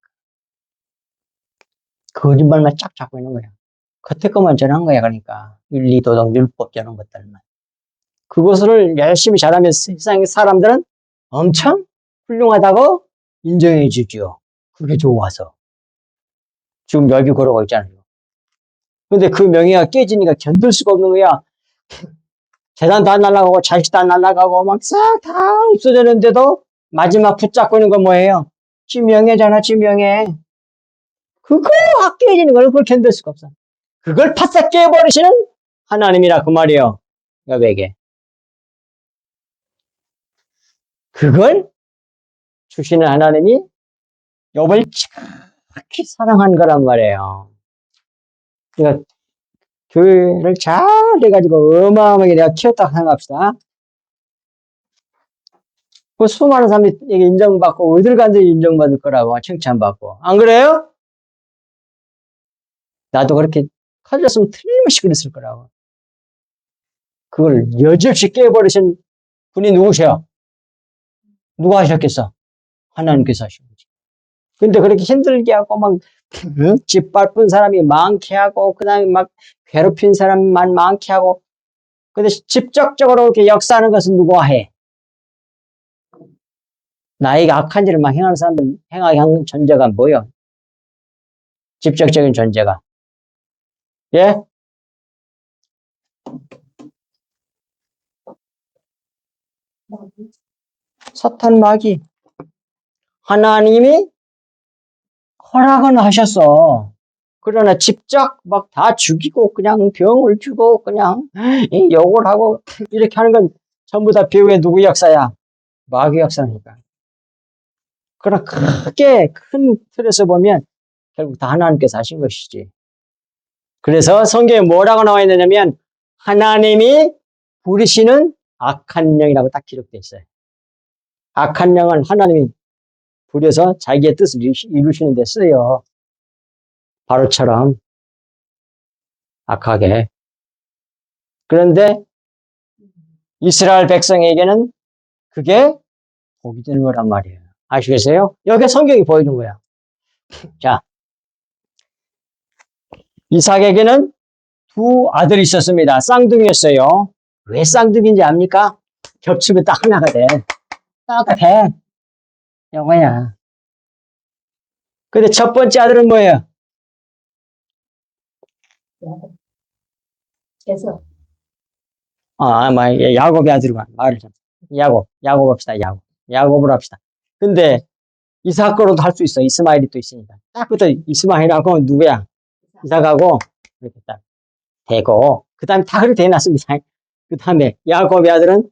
거짓말만 쫙 잡고 있는 거야. 겉에 것만 전한 거야. 그러니까 윤리, 도덕, 율법 이런 것들만. 그것을 열심히 잘하면 세상의 사람들은 엄청 훌륭하다고 인정해 주죠. 그게 좋아서. 지금 여기 걸어가고 있잖아요. 근데 그 명예가 깨지니까 견딜 수가 없는 거야. 재산 다 날아가고 자식 다 날아가고 막 싹 다 없어졌는데도 마지막 붙잡고 있는 건 뭐예요? 지 명예잖아, 지 명예. 그거 확 깨지는 걸 그걸 견딜 수가 없어. 그걸 파싹 깨버리시는 하나님이라 그 말이에요. 여백에. 그걸 주시는 하나님이 욥을 지극히 사랑한 거란 말이에요. 그러니까 교회를 잘 해가지고 어마어마하게 내가 키웠다고 생각합시다. 그 수많은 사람이 인정받고 어딜 간데 인정받을 거라고 칭찬받고 안 그래요? 나도 그렇게 커졌으면 틀림없이 그랬을 거라고. 그걸 여지없이 깨버리신 분이 누구세요? 누가 하셨겠어? 하나님께서 하신 거지. 근데 그렇게 힘들게 하고 막 짓밟은 사람이 많게 하고 그 다음에 막 괴롭힌 사람만 많게 하고 근데 직접적으로 이렇게 역사하는 것은 누구와 해? 나에게 악한 일을 막 행하는 사람들, 행하게 하는 존재가 뭐요? 직접적인 존재가. 예? 사탄 마귀. 하나님이 허락은 하셨어. 그러나 직접 막 다 죽이고 그냥 병을 주고 그냥 욕을 하고 이렇게 하는 건 전부 다 배후의 누구 역사야? 마귀 역사니까. 그러나 크게 큰 틀에서 보면 결국 다 하나님께서 하신 것이지. 그래서 성경에 뭐라고 나와 있느냐면 하나님이 부리시는 악한 영이라고 딱 기록되어 있어요. 악한 영은 하나님이 부려서 자기의 뜻을 이루시는 데 쓰여. 바로처럼 악하게. 그런데 이스라엘 백성에게는 그게 복이 되는 거란 말이에요. 아시겠어요? 여기 성경이 보여준 거야. 자, 이삭에게는 두 아들이 있었습니다. 쌍둥이였어요. 왜 쌍둥이인지 압니까? 겹치면 딱 하나가 돼. 똑같아. 영어야. 근데 첫 번째 아들은 뭐예요? 그래서 야곱의 아들이구나. 말을 좀. 야곱 합시다, 야곱. 야곱으로 합시다. 근데 이삭으로도 할 수 있어. 이스마엘이 또 있으니까. 딱 그때 이스마엘하고 누구야? 이삭하고 이렇게 딱 되고, 그 다음에 다 그렇게 해놨습니다. 그 다음에 야곱의 아들은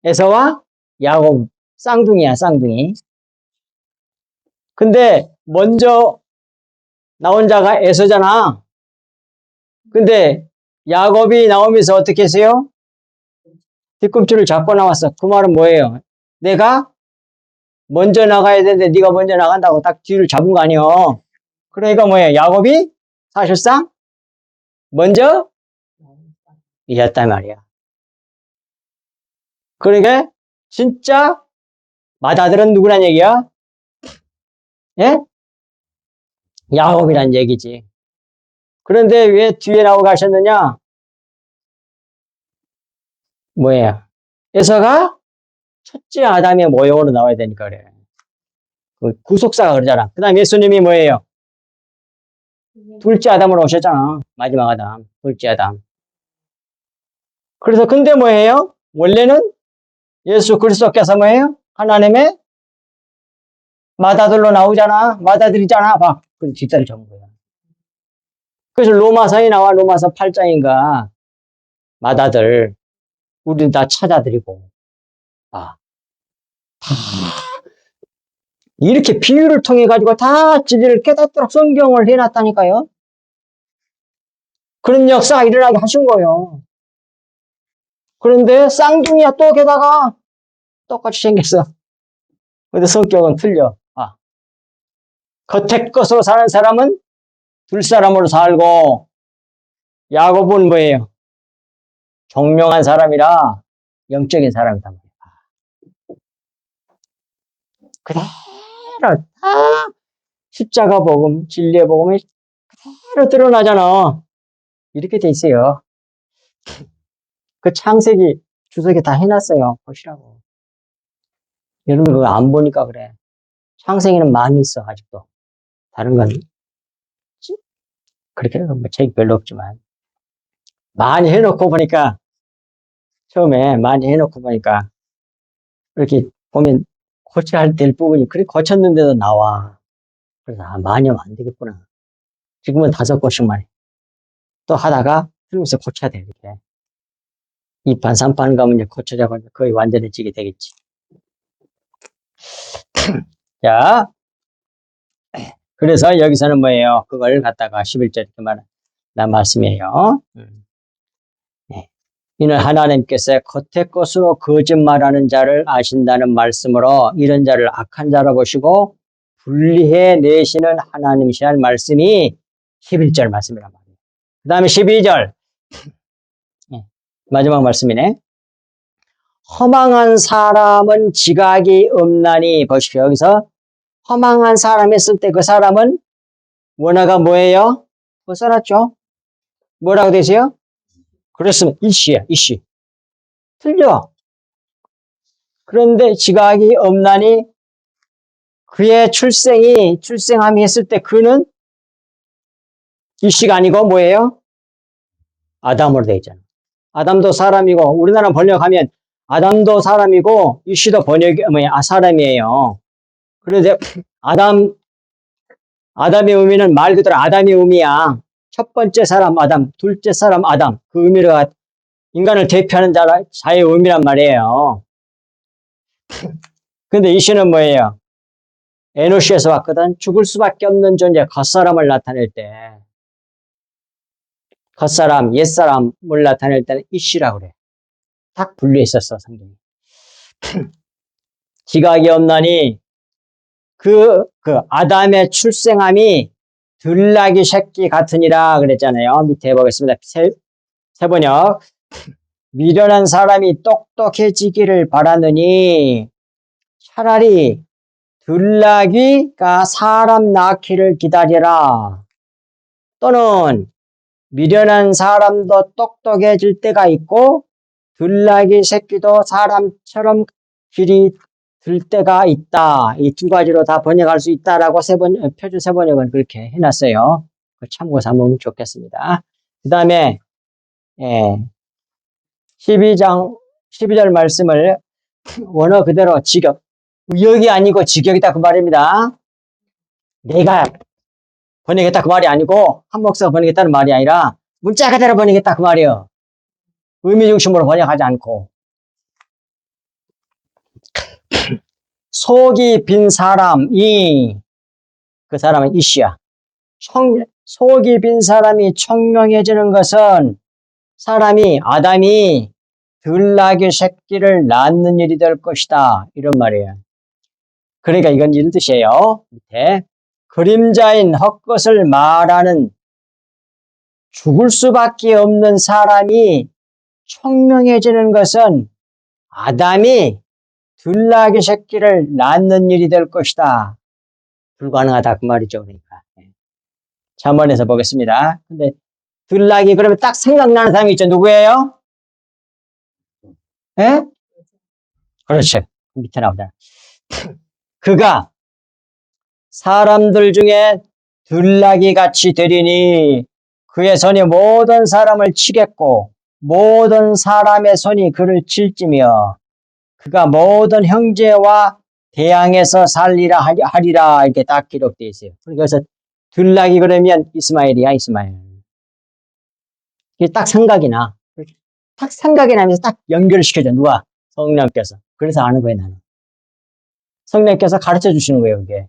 에서와 야곱, 쌍둥이야, 쌍둥이. 근데 먼저 나온 자가 에서잖아. 근데 야곱이 나오면서 어떻게 했어요? 뒤꿈치를 잡고 나왔어. 그 말은 뭐예요? 내가 먼저 나가야 되는데 네가 먼저 나간다고 딱 뒤를 잡은 거 아니에요. 그러니까 뭐예요? 야곱이 사실상 먼저 이겼단 말이야. 그러니까 진짜 맏아들은 누구란 얘기야? 예? 야곱이란 얘기지. 그런데 왜 뒤에 나오고 가셨느냐? 뭐예요? 에서가 첫째 아담의 모형으로 나와야 되니까 그래. 그 구속사가 그러잖아. 그 다음 예수님이 뭐예요? 둘째 아담으로 오셨잖아. 마지막 아담, 둘째 아담. 그래서 근데 뭐예요? 원래는 예수 그리스도께서 뭐예요? 하나님의 맏아들로 나오잖아. 맏아들이잖아. 봐. 그래서 뒷다리 잡은 거야. 그래서 로마서에 나와. 로마서 8장인가. 맏아들. 우리는 다 처자들이고. 아. 이렇게 비유를 통해 가지고 다 진리를 깨닫도록 성경을 해놨다니까요. 그런 역사가 일어나게 하신 거예요. 그런데 쌍둥이야 또 게다가 똑같이 생겼어. 근데 성격은 틀려. 겉의 것으로 사는 사람은 둘 사람으로 살고 야곱은 뭐예요? 종명한 사람이라 영적인 사람이다. 그대로 다 십자가 복음, 진리의 복음이 그대로 드러나잖아. 이렇게 돼 있어요. 그 창세기 주석에 다 해놨어요. 보시라고. 여러분 그거 안 보니까 그래. 창세기는 많이 있어 아직도. 다른 건 그렇게 뭐 책 별로 없지만 많이 해놓고 보니까 처음에 많이 해놓고 보니까 이렇게 보면 고쳐야 될 부분이 그렇게 고쳤는데도 나와. 그래서 많이 하면 안 되겠구나. 지금은 5권씩만 해. 또 하다가 틀리면서 고쳐야 돼 이렇게. 2판 3판 가면 이제 고쳐자고 거의 완전해지게 되겠지. 자, 그래서 여기서는 뭐예요? 그걸 갖다가 11절 이렇게 난 말씀이에요. 네. 이는 하나님께서 겉의 것으로 거짓말하는 자를 아신다는 말씀으로 이런 자를 악한 자로 보시고 분리해 내시는 하나님이시라는 말씀이 11절 말씀이란 말이에요. 그 다음에 12절 마지막 말씀이네. 허망한 사람은 지각이 없나니 보십시오. 여기서 허망한 사람 했을 때 그 사람은 원어가 뭐예요? 벗어났죠? 뭐라고 되세요? 그랬으면 이씨야, 이씨. 틀려. 그런데 지각이 없나니 그의 출생함이 했을 때 그는 이씨가 아니고 뭐예요? 아담으로 되어 있잖아. 아담도 사람이고, 우리나라 번역하면 아담도 사람이고, 이씨도 사람이에요. 그런데 아담의 의미는 말 그대로 아담의 의미야. 첫 번째 사람 아담, 둘째 사람 아담. 그 의미가 인간을 대표하는 자의 의미란 말이에요. 근데 이씨는 뭐예요? 에노시에서 왔거든. 죽을 수밖에 없는 존재, 겉사람을 나타낼 때. 겉사람, 옛사람을 나타낼 때는 이씨라고 그래. 딱 분리해 있었어, 성경이. 지각이 없나니 그 아담의 출생함이 들나귀 새끼 같으니라 그랬잖아요. 밑에 보겠습니다. 세 번역. 미련한 사람이 똑똑해지기를 바라느니 차라리 들나귀가 사람 낳기를 기다려라. 또는 미련한 사람도 똑똑해질 때가 있고 들나귀 새끼도 사람처럼 길이 들 때가 있다. 이 두 가지로 다 번역할 수 있다라고 표준 세 번역은 그렇게 해놨어요. 참고 삼으면 좋겠습니다. 그 다음에 12절 말씀을 원어 그대로 직역, 의역이 아니고 직역이다 그 말입니다. 내가 번역했다 그 말이 아니고 한 목사가 번역했다는 말이 아니라 문자 그대로 번역했다 그 말이에요. 의미 중심으로 번역하지 않고. 속이 빈 사람이, 그 사람은 이씨야. 속이 빈 사람이 청명해지는 것은 아담이 들나귀 새끼를 낳는 일이 될 것이다. 이런 말이에요. 그러니까 이건 이런 뜻이에요. 밑에. 그림자인 헛것을 말하는 죽을 수밖에 없는 사람이 청명해지는 것은 아담이 들나귀 새끼를 낳는 일이 될 것이다. 불가능하다 그 말이죠. 그러니까. 잠언에서 보겠습니다. 근데 들나귀 그러면 딱 생각나는 사람이 있죠. 누구예요? 예? 그렇죠. 밑에 나오잖아. 그가 사람들 중에 들나귀 같이 되리니 그의 손이 모든 사람을 치겠고 모든 사람의 손이 그를 칠지며 그가 모든 형제와 대항해서 살리라 하리라 이렇게 딱 기록되어 있어요. 그래서 들나귀 그러면 이스마엘이야, 이스마엘. 이게 딱 생각이 나. 딱 생각이 나면서 딱 연결을 시켜줘. 누가? 성령께서. 그래서 아는 거예요, 나는. 성령께서 가르쳐 주시는 거예요, 이게.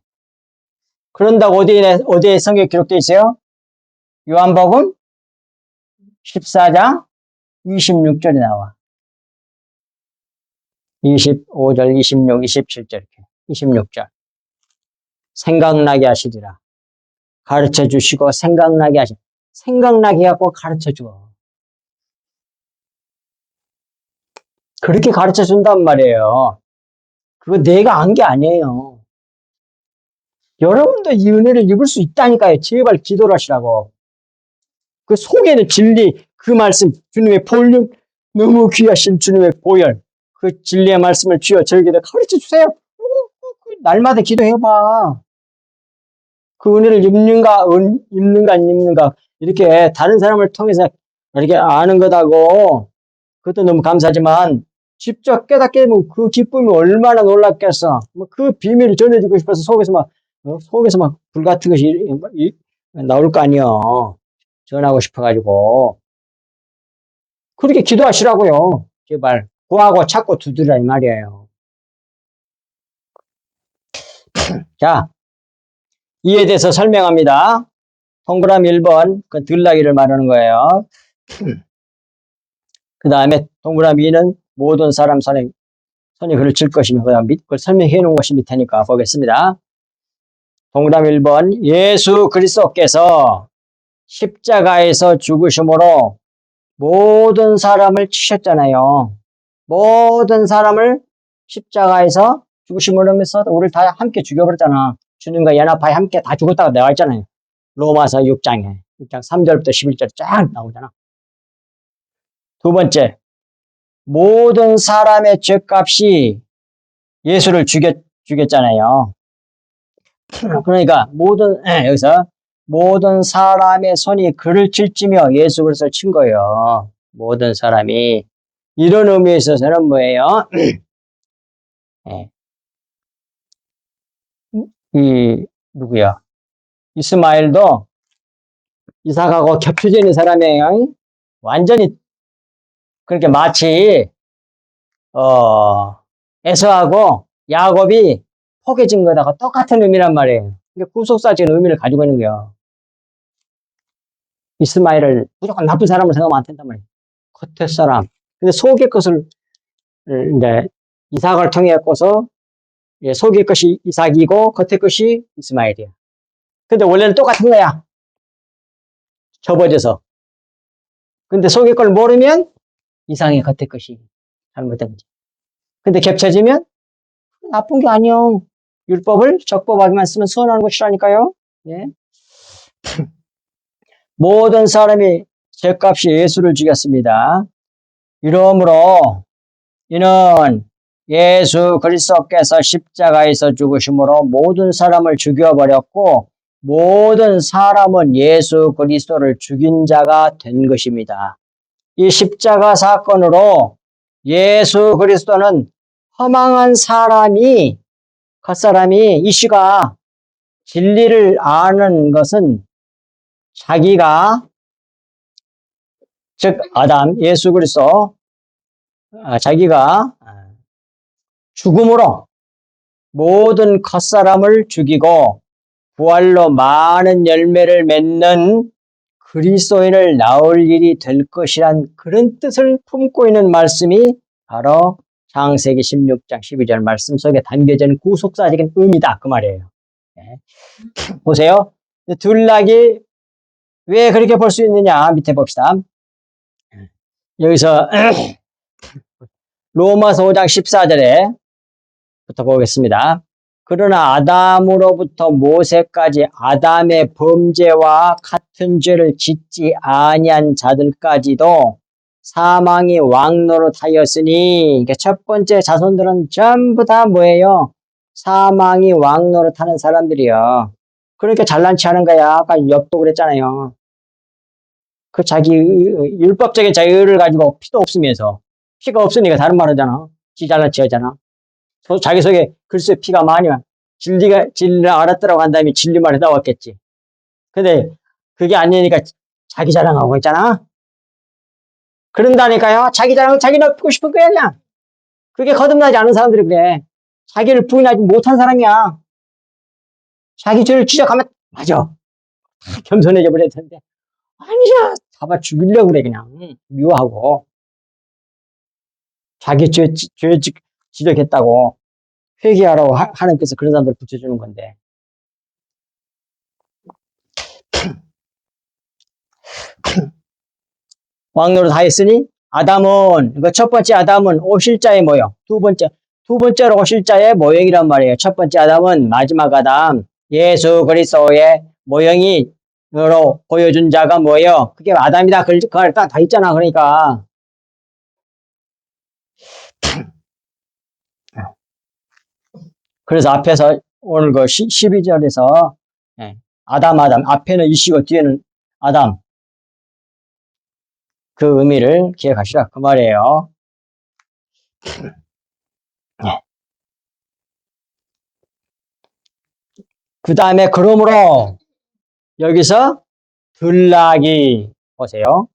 그런다고 어디에 성경에 기록되어 있어요? 요한복음 14장 26절에 나와. 25절, 26, 27절 이렇게. 26절. 생각나게 하시리라. 가르쳐 주시고 생각나게 해갖고 가르쳐 줘. 그렇게 가르쳐 준단 말이에요. 그거 내가 안 게 아니에요. 여러분도 이 은혜를 입을 수 있다니까요. 제발 기도를 하시라고. 그 속에는 진리, 그 말씀, 주님의 볼륨, 너무 귀하신 주님의 보혈, 그 진리의 말씀을 주여 저에게 가르쳐 주세요. 날마다 기도해봐. 그 은혜를 입는가 안 입는가, 이렇게 다른 사람을 통해서 이렇게 아는 거다고, 그것도 너무 감사하지만, 직접 깨닫게 되면 그 기쁨이 얼마나 놀랍겠어. 그 비밀을 전해주고 싶어서 속에서 막 불 같은 것이 나올 거 아니요. 전하고 싶어가지고. 그렇게 기도하시라고요. 제발. 구하고 찾고 두드리라 이 말이에요. 자, 이에 대해서 설명합니다. 동그라미 1번, 그 들나귀를 말하는 거예요. 그 다음에 동그라미 2는 모든 사람 손이 그를 칠 것이며, 그 다음 그걸 설명해 놓은 것이 밑에니까 보겠습니다. 동그라미 1번, 예수 그리스도께서 십자가에서 죽으심으로 모든 사람을 치셨잖아요. 모든 사람을 십자가에서 죽으심으로 하면서 우리를 다 함께 죽여버렸잖아. 주님과 연합하여 함께 다 죽었다가 나와 있잖아요. 로마서 6장 3절부터 11절 쫙 나오잖아. 두 번째, 모든 사람의 죄값이 예수를 죽였잖아요. 그러니까 여기서 모든 사람의 손이 그를 칠지며 예수 그리스도를 친 거예요. 모든 사람이. 이런 의미에 있어서는 뭐예요? 예. 누구야? 이스마엘도 이삭하고 겹쳐져 있는 사람이에요. 완전히, 그렇게 마치, 에서하고 야곱이 포개진 거다가 똑같은 의미란 말이에요. 그러니까 구속사적인 의미를 가지고 있는 거예요. 이스마엘을 무조건 나쁜 사람으로 생각하면 안 된단 말이에요. 겉의 사람. 근데 속의 것을, 이제, 이삭을 통해서, 속의 것이 이삭이고, 겉의 것이 이스마엘이야. 근데 원래는 똑같은 거야. 접어져서. 근데 속의 걸 모르면, 이상의 겉의 것이 잘못된 거지. 근데 겹쳐지면, 나쁜 게 아니요. 율법을 적법하게만 쓰면 선한 것이라니까요. 예. 모든 사람이 죄값이 예수를 죽였습니다. 이러므로 이는 예수 그리스도께서 십자가에서 죽으심으로 모든 사람을 죽여버렸고 모든 사람은 예수 그리스도를 죽인 자가 된 것입니다. 이 십자가 사건으로 예수 그리스도는 허망한 사람이 겉사람이 이씨가 진리를 아는 것은 자기가 즉 아담 예수 그리스도 자기가 죽음으로 모든 겉사람을 죽이고 부활로 많은 열매를 맺는 그리스도인을 낳을 일이 될 것이란 그런 뜻을 품고 있는 말씀이 바로 창세기 16장 12절 말씀 속에 담겨진 구속사적인 의미다 그 말이에요. 네. 보세요. 들락이 왜 그렇게 볼 수 있느냐 밑에 봅시다. 여기서 로마서 5장 14절에 부터 보겠습니다. 그러나 아담으로부터 모세까지 아담의 범죄와 같은 죄를 짓지 아니한 자들까지도 사망이 왕노릇하였으니 첫 번째 자손들은 전부 다 뭐예요? 사망이 왕노릇하는 사람들이요. 그러니까 잘난 체 하는 거야. 아까 욥도 그랬잖아요. 그 자기 율법적인 자유를 가지고 피도 없으면서 피가 없으니까 다른 말 하잖아. 지 잘난 체 하잖아. 자기 속에 글쎄 피가 많이 와. 진리를 알았더라고 한 다음에 진리만 해다 왔겠지. 근데 그게 아니니까 자기 자랑하고 있잖아. 그런다니까요. 자기 자랑을 자기 높이고 싶은 거야 그냥. 그게 거듭나지 않은 사람들이 그래. 자기를 부인하지 못한 사람이야. 자기 죄를 지적하면 맞아. 겸손해져 버릴 텐데. 아니야. 잡아 죽이려고 그래 그냥. 미워하고. 자기 죄 지적했다고 회개하라고 하나님께서 그런 사람들을 붙여주는 건데. 왕노릇 하였으니 아담은 첫 번째 아담은 오실 자의 모형, 두 번째로 오실 자의 모형이란 말이에요. 첫 번째 아담은 마지막 아담 예수 그리스도의 모형이로 보여준 자가 뭐예요? 그게 아담이다. 그 말 다 있잖아. 그러니까 그래서 앞에서 오늘 그 12절에서 아담 앞에는 이시고 뒤에는 아담 그 의미를 기억하시라 그 말이에요. 그 다음에 그러므로 여기서 들락이 보세요.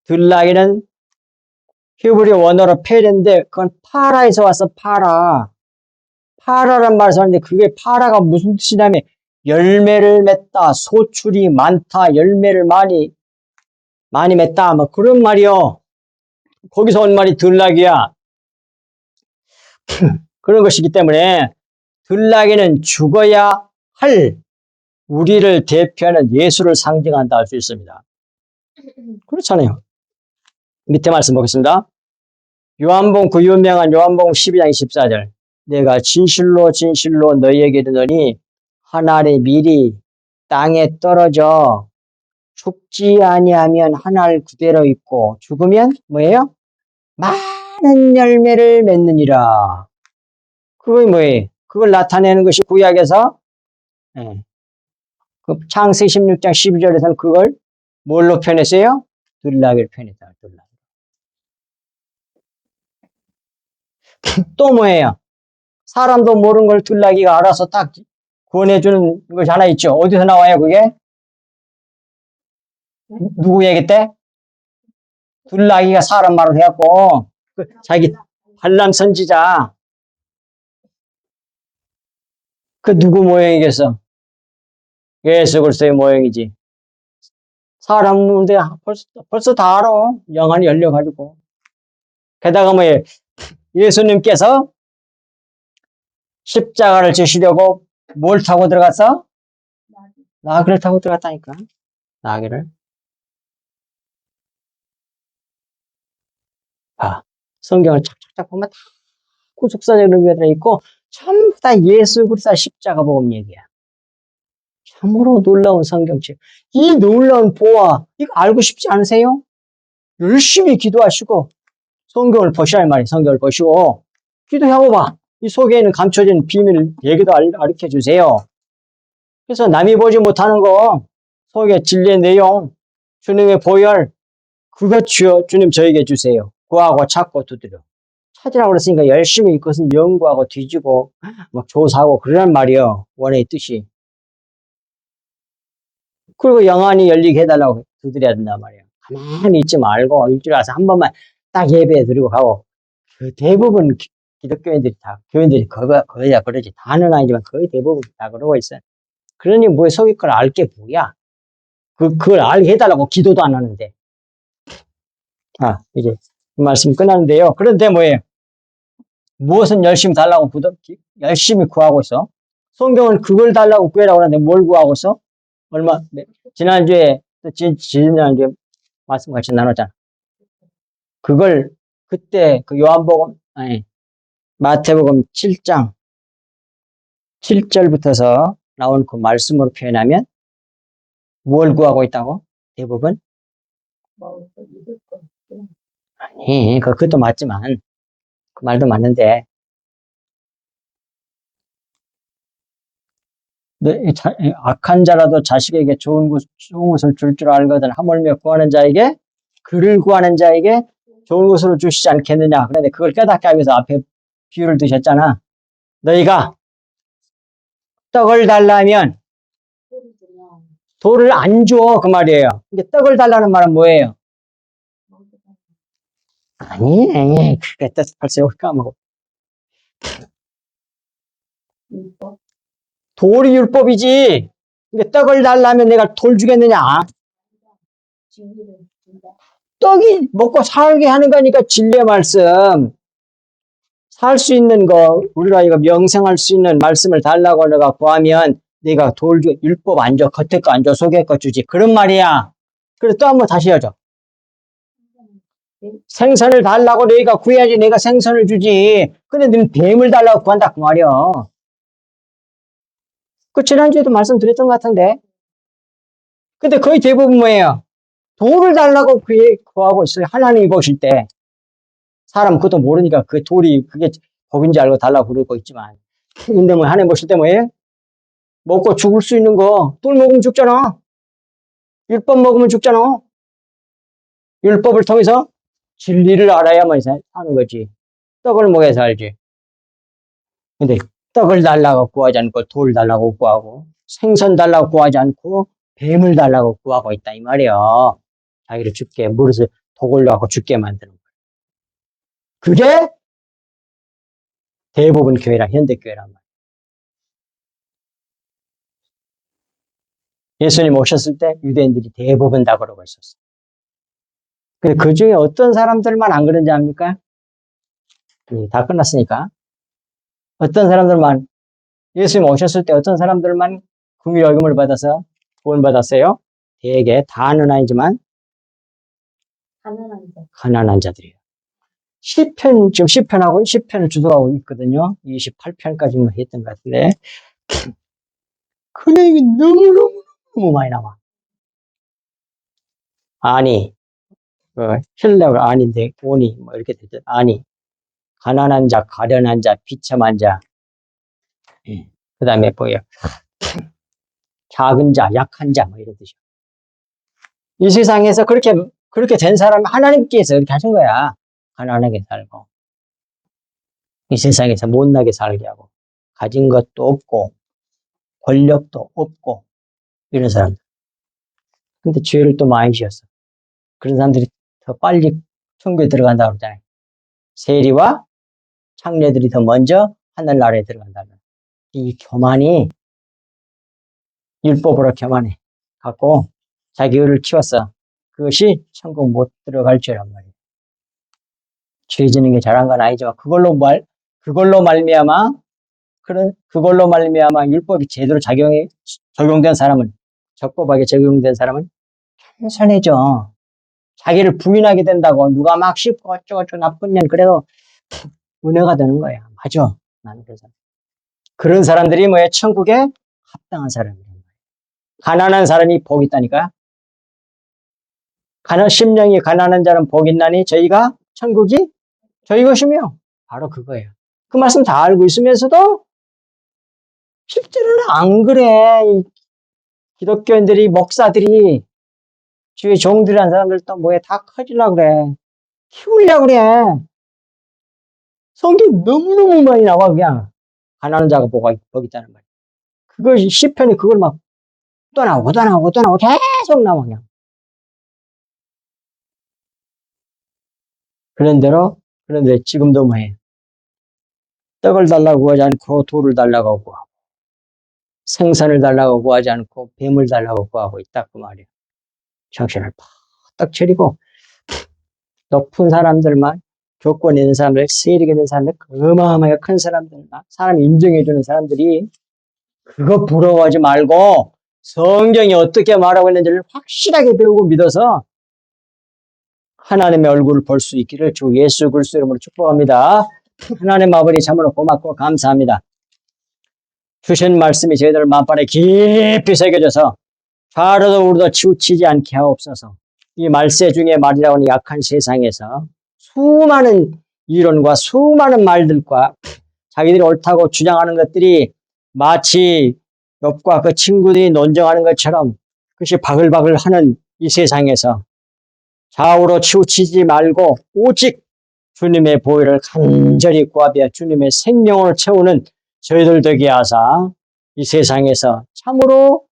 들락이는 히브리 원어로 페레인데 그건 파라에서 와서 파라란 말을 썼는데 그게 파라가 무슨 뜻이냐면 열매를 맺다, 소출이 많다, 열매를 많이 맺다 뭐 그런 말이요. 거기서 온 말이 들락이야. 그런 것이기 때문에 들락이는 죽어야 할 우리를 대표하는 예수를 상징한다 할 수 있습니다. 그렇잖아요. 밑에 말씀 보겠습니다. 요한복음 그 유명한 요한복음 12장 14절 내가 진실로 진실로 너희에게 이르노니 한 알의 밀이 땅에 떨어져 죽지 아니하면 한 알 그대로 있고 죽으면 뭐예요? 많이 많은 열매를 맺느니라. 그게 뭐예요? 그걸 나타내는 것이 구약에서 예, 그 창세기 16장 12절에서는 그걸 뭘로 표현했어요? 들나귀를 표현했다. 들나귀. 또 뭐예요? 사람도 모르는 걸 들나귀가 알아서 딱 구원해주는 것이 하나 있죠. 어디서 나와요, 그게? 누구 얘기 때? 들나귀가 사람 말을 해갖고, 자기 반란 선지자, 그 누구 모형이겠어? 예수 그리스도의 모형이지. 사람인데 벌써 다 알아. 영안이 열려가지고. 게다가 뭐예요? 예수님께서 십자가를 지시려고 뭘 타고 들어갔어? 나귀를 타고 들어갔다니까. 나귀를. 성경을 착착착 보면 다 구속사적인 의미가 들어있고 전부 다 예수 그리스도의 십자가 복음 얘기야. 참으로 놀라운 성경책. 이 놀라운 보아 이거 알고 싶지 않으세요? 열심히 기도하시고 성경을 보시라 이 말이에요. 성경을 보시고 기도하고 봐. 이 속에 는 감춰진 비밀 얘기도 가르쳐 주세요. 그래서 남이 보지 못하는 거 속에 진리의 내용 주님의 보혈 그거 주님 저에게 주세요. 구하고 찾고 두드려. 찾으라고 그랬으니까 열심히 그것은 연구하고 뒤지고 막 조사하고 그러란 말이요. 원의 뜻이. 그리고 영안이 열리게 해달라고 두드려야 된단 말이에요. 가만히 있지 말고 일주일에 와서 한 번만 딱 예배 드리고 가고 그 대부분 기독교인들이 다 교인들이 거의 다 그러지. 다는 아니지만 거의 대부분 다 그러고 있어요. 그러니 뭐에 속일 걸 알 게 뭐야? 그걸 알게 해달라고 기도도 안 하는데. 이제 말씀 끝나는데요. 그런데 뭐예요? 무엇은 열심히 달라고 열심히 구하고 있어? 성경은 그걸 달라고 구해라고 하는데 뭘 구하고 있어? 지난주에, 지난주에 말씀 같이 나눴잖아. 그걸 그때 그 마태복음 7장 7절부터서 나온 그 말씀으로 표현하면 뭘 구하고 있다고? 대부분? 아니, 그것도 맞지만 그 말도 맞는데 악한 자라도 자식에게 좋은 것을 줄 줄 알거든 하물며 구하는 자에게 그를 구하는 자에게 좋은 것으로 주시지 않겠느냐. 그런데 그걸 깨닫게 하기 위해서 앞에 비유를 드셨잖아. 너희가 떡을 달라면 돌을 안 줘. 그 말이에요. 근데 떡을 달라는 말은 뭐예요? 아니, 그게 뜻 벌써 까먹어. 돌이 율법이지. 근데 떡을 달라면 내가 돌 주겠느냐? 떡이 먹고 살게 하는 거니까 진리의 말씀. 살 수 있는 거, 우리 아이가 명생할 수 있는 말씀을 달라고 내가 구하면 내가 율법 안 줘, 겉에 거 안 줘, 속에 거 주지. 그런 말이야. 그래서 또 한번 다시 해줘. 생선을 달라고 너희가 구해야지 내가 생선을 주지. 근데 너는 뱀을 달라고 구한다 그 말이야. 그 지난주에도 말씀드렸던 것 같은데. 근데 거의 대부분 뭐예요? 돌을 달라고 구하고 있어요. 하나님이 보실 때. 사람 그것도 모르니까 그 돌이 그게 복인지 알고 달라고 그러고 있지만. 근데 뭐 하나님 보실 때 뭐예요? 먹고 죽을 수 있는 거, 돌 먹으면 죽잖아. 율법 먹으면 죽잖아. 율법을 통해서 진리를 알아야만 사는 거지. 떡을 먹여서 알지. 근데 떡을 달라고 구하지 않고 돌 달라고 구하고 생선 달라고 구하지 않고 뱀을 달라고 구하고 있다 이 말이야. 자기를 죽게 무릇을 독을 넣고 죽게 만드는 거야. 그게 대부분 교회랑 현대교회란 말이야. 예수님 오셨을 때 유대인들이 대부분 다 그러고 있었어. 근데 그 중에 어떤 사람들만 안 그런지 압니까? 다 끝났으니까. 어떤 사람들만 예수님 오셨을 때 어떤 사람들만 긍휼여김을 받아서 구원받았어요? 대개 다는 아니지만 가난한 자들이에요. 지금 시편을 주도하고 있거든요. 28편까지만 했던 것 같은데. 근데 이게 너무 많이 나와. 아니, 힐레가 아닌데, 오니, 뭐 이렇게 되죠. 아니, 가난한 자, 가련한 자, 비참한 자. 그 다음에 뭐예요? 작은 자, 약한 자, 뭐 이런 뜻이요. 이 세상에서 그렇게 된 사람은 하나님께서 그렇게 하신 거야. 가난하게 살고. 이 세상에서 못나게 살게 하고. 가진 것도 없고, 권력도 없고, 이런 사람들. 근데 죄를 또 많이 지었어. 그런 사람들이 더 빨리 천국에 들어간다고 그러잖아요. 세리와 창녀들이 더 먼저 하늘나라에 들어간다는. 이 교만이, 율법으로 교만해. 갖고 자기 의를 키웠어. 그것이 천국 못 들어갈 죄란 말이에요. 죄 지는 게 잘한 건 아니죠. 그걸로 말미암아 율법이 제대로 적용된 사람은, 적법하게 적용된 사람은 겸손해져. 자기를 부인하게 된다고 누가 막 씹고 어쩌고저쩌고 나쁜 년 그래도 은혜가 되는 거야. 맞아. 나는 그래서. 그런 사람들이 뭐야? 천국에 합당한 사람이란 말이야. 가난한 사람이 복 있다니까. 심령이 가난한 자는 복 있나니 천국이 저희 것이며 바로 그거예요. 그 말씀 다 알고 있으면서도 실제로는 안 그래. 이 기독교인들이 목사들이 주의 종들이란 사람들도 뭐에 다 커지려고 그래. 키우려고 그래. 성경 너무너무 많이 나와 그냥. 가난한 자가 복 있다는 말이야. 그걸 시편이 그걸 막 또 나오고 계속 나와 그냥. 그런데 지금도 뭐해? 떡을 달라고 구하지 않고 돌을 달라고 구하고 생선을 달라고 구하지 않고 뱀을 달라고 구하고 있다 그 말이야. 정신을 팍딱 차리고 높은 사람들만 교권 있는 사람들, 세력 있는 사람들, 어마어마하게 큰 사람들, 사람 인정해주는 사람들이 그거 부러워하지 말고 성경이 어떻게 말하고 있는지를 확실하게 배우고 믿어서 하나님의 얼굴을 볼 수 있기를 주 예수 그리스도 이름으로 축복합니다. 하나님 아버지 참으로 고맙고 감사합니다. 주신 말씀이 저희들 마음판에 깊이 새겨져서 좌로도 우로도 치우치지 않게 하옵소서. 이 말세 중에 말이라고 하는 약한 세상에서 수많은 이론과 수많은 말들과 자기들이 옳다고 주장하는 것들이 마치 욥과 그 친구들이 논쟁하는 것처럼 그것이 바글바글 하는 이 세상에서 좌우로 치우치지 말고 오직 주님의 보혈을 간절히 구하며 주님의 생명을 채우는 저희들 되게 하사 이 세상에서 참으로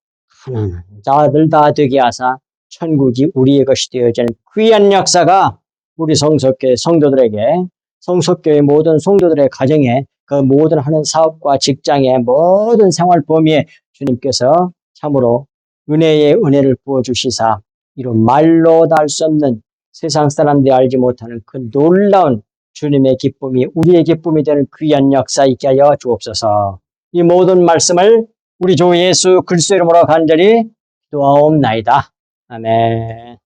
가난한 자들 다 되게 하사 천국이 우리의 것이 되어지는 귀한 역사가 우리 성석교회 성도들에게 성석교회 모든 성도들의 가정에 그 모든 하는 사업과 직장의 모든 생활 범위에 주님께서 참으로 은혜의 은혜를 부어주시사 이런 말로 다 할 수 없는 세상 사람들이 알지 못하는 그 놀라운 주님의 기쁨이 우리의 기쁨이 되는 귀한 역사 있게 하여 주옵소서. 이 모든 말씀을 우리 주 예수 그리스도 이름으로 간절히 기도하옵나이다. 아멘.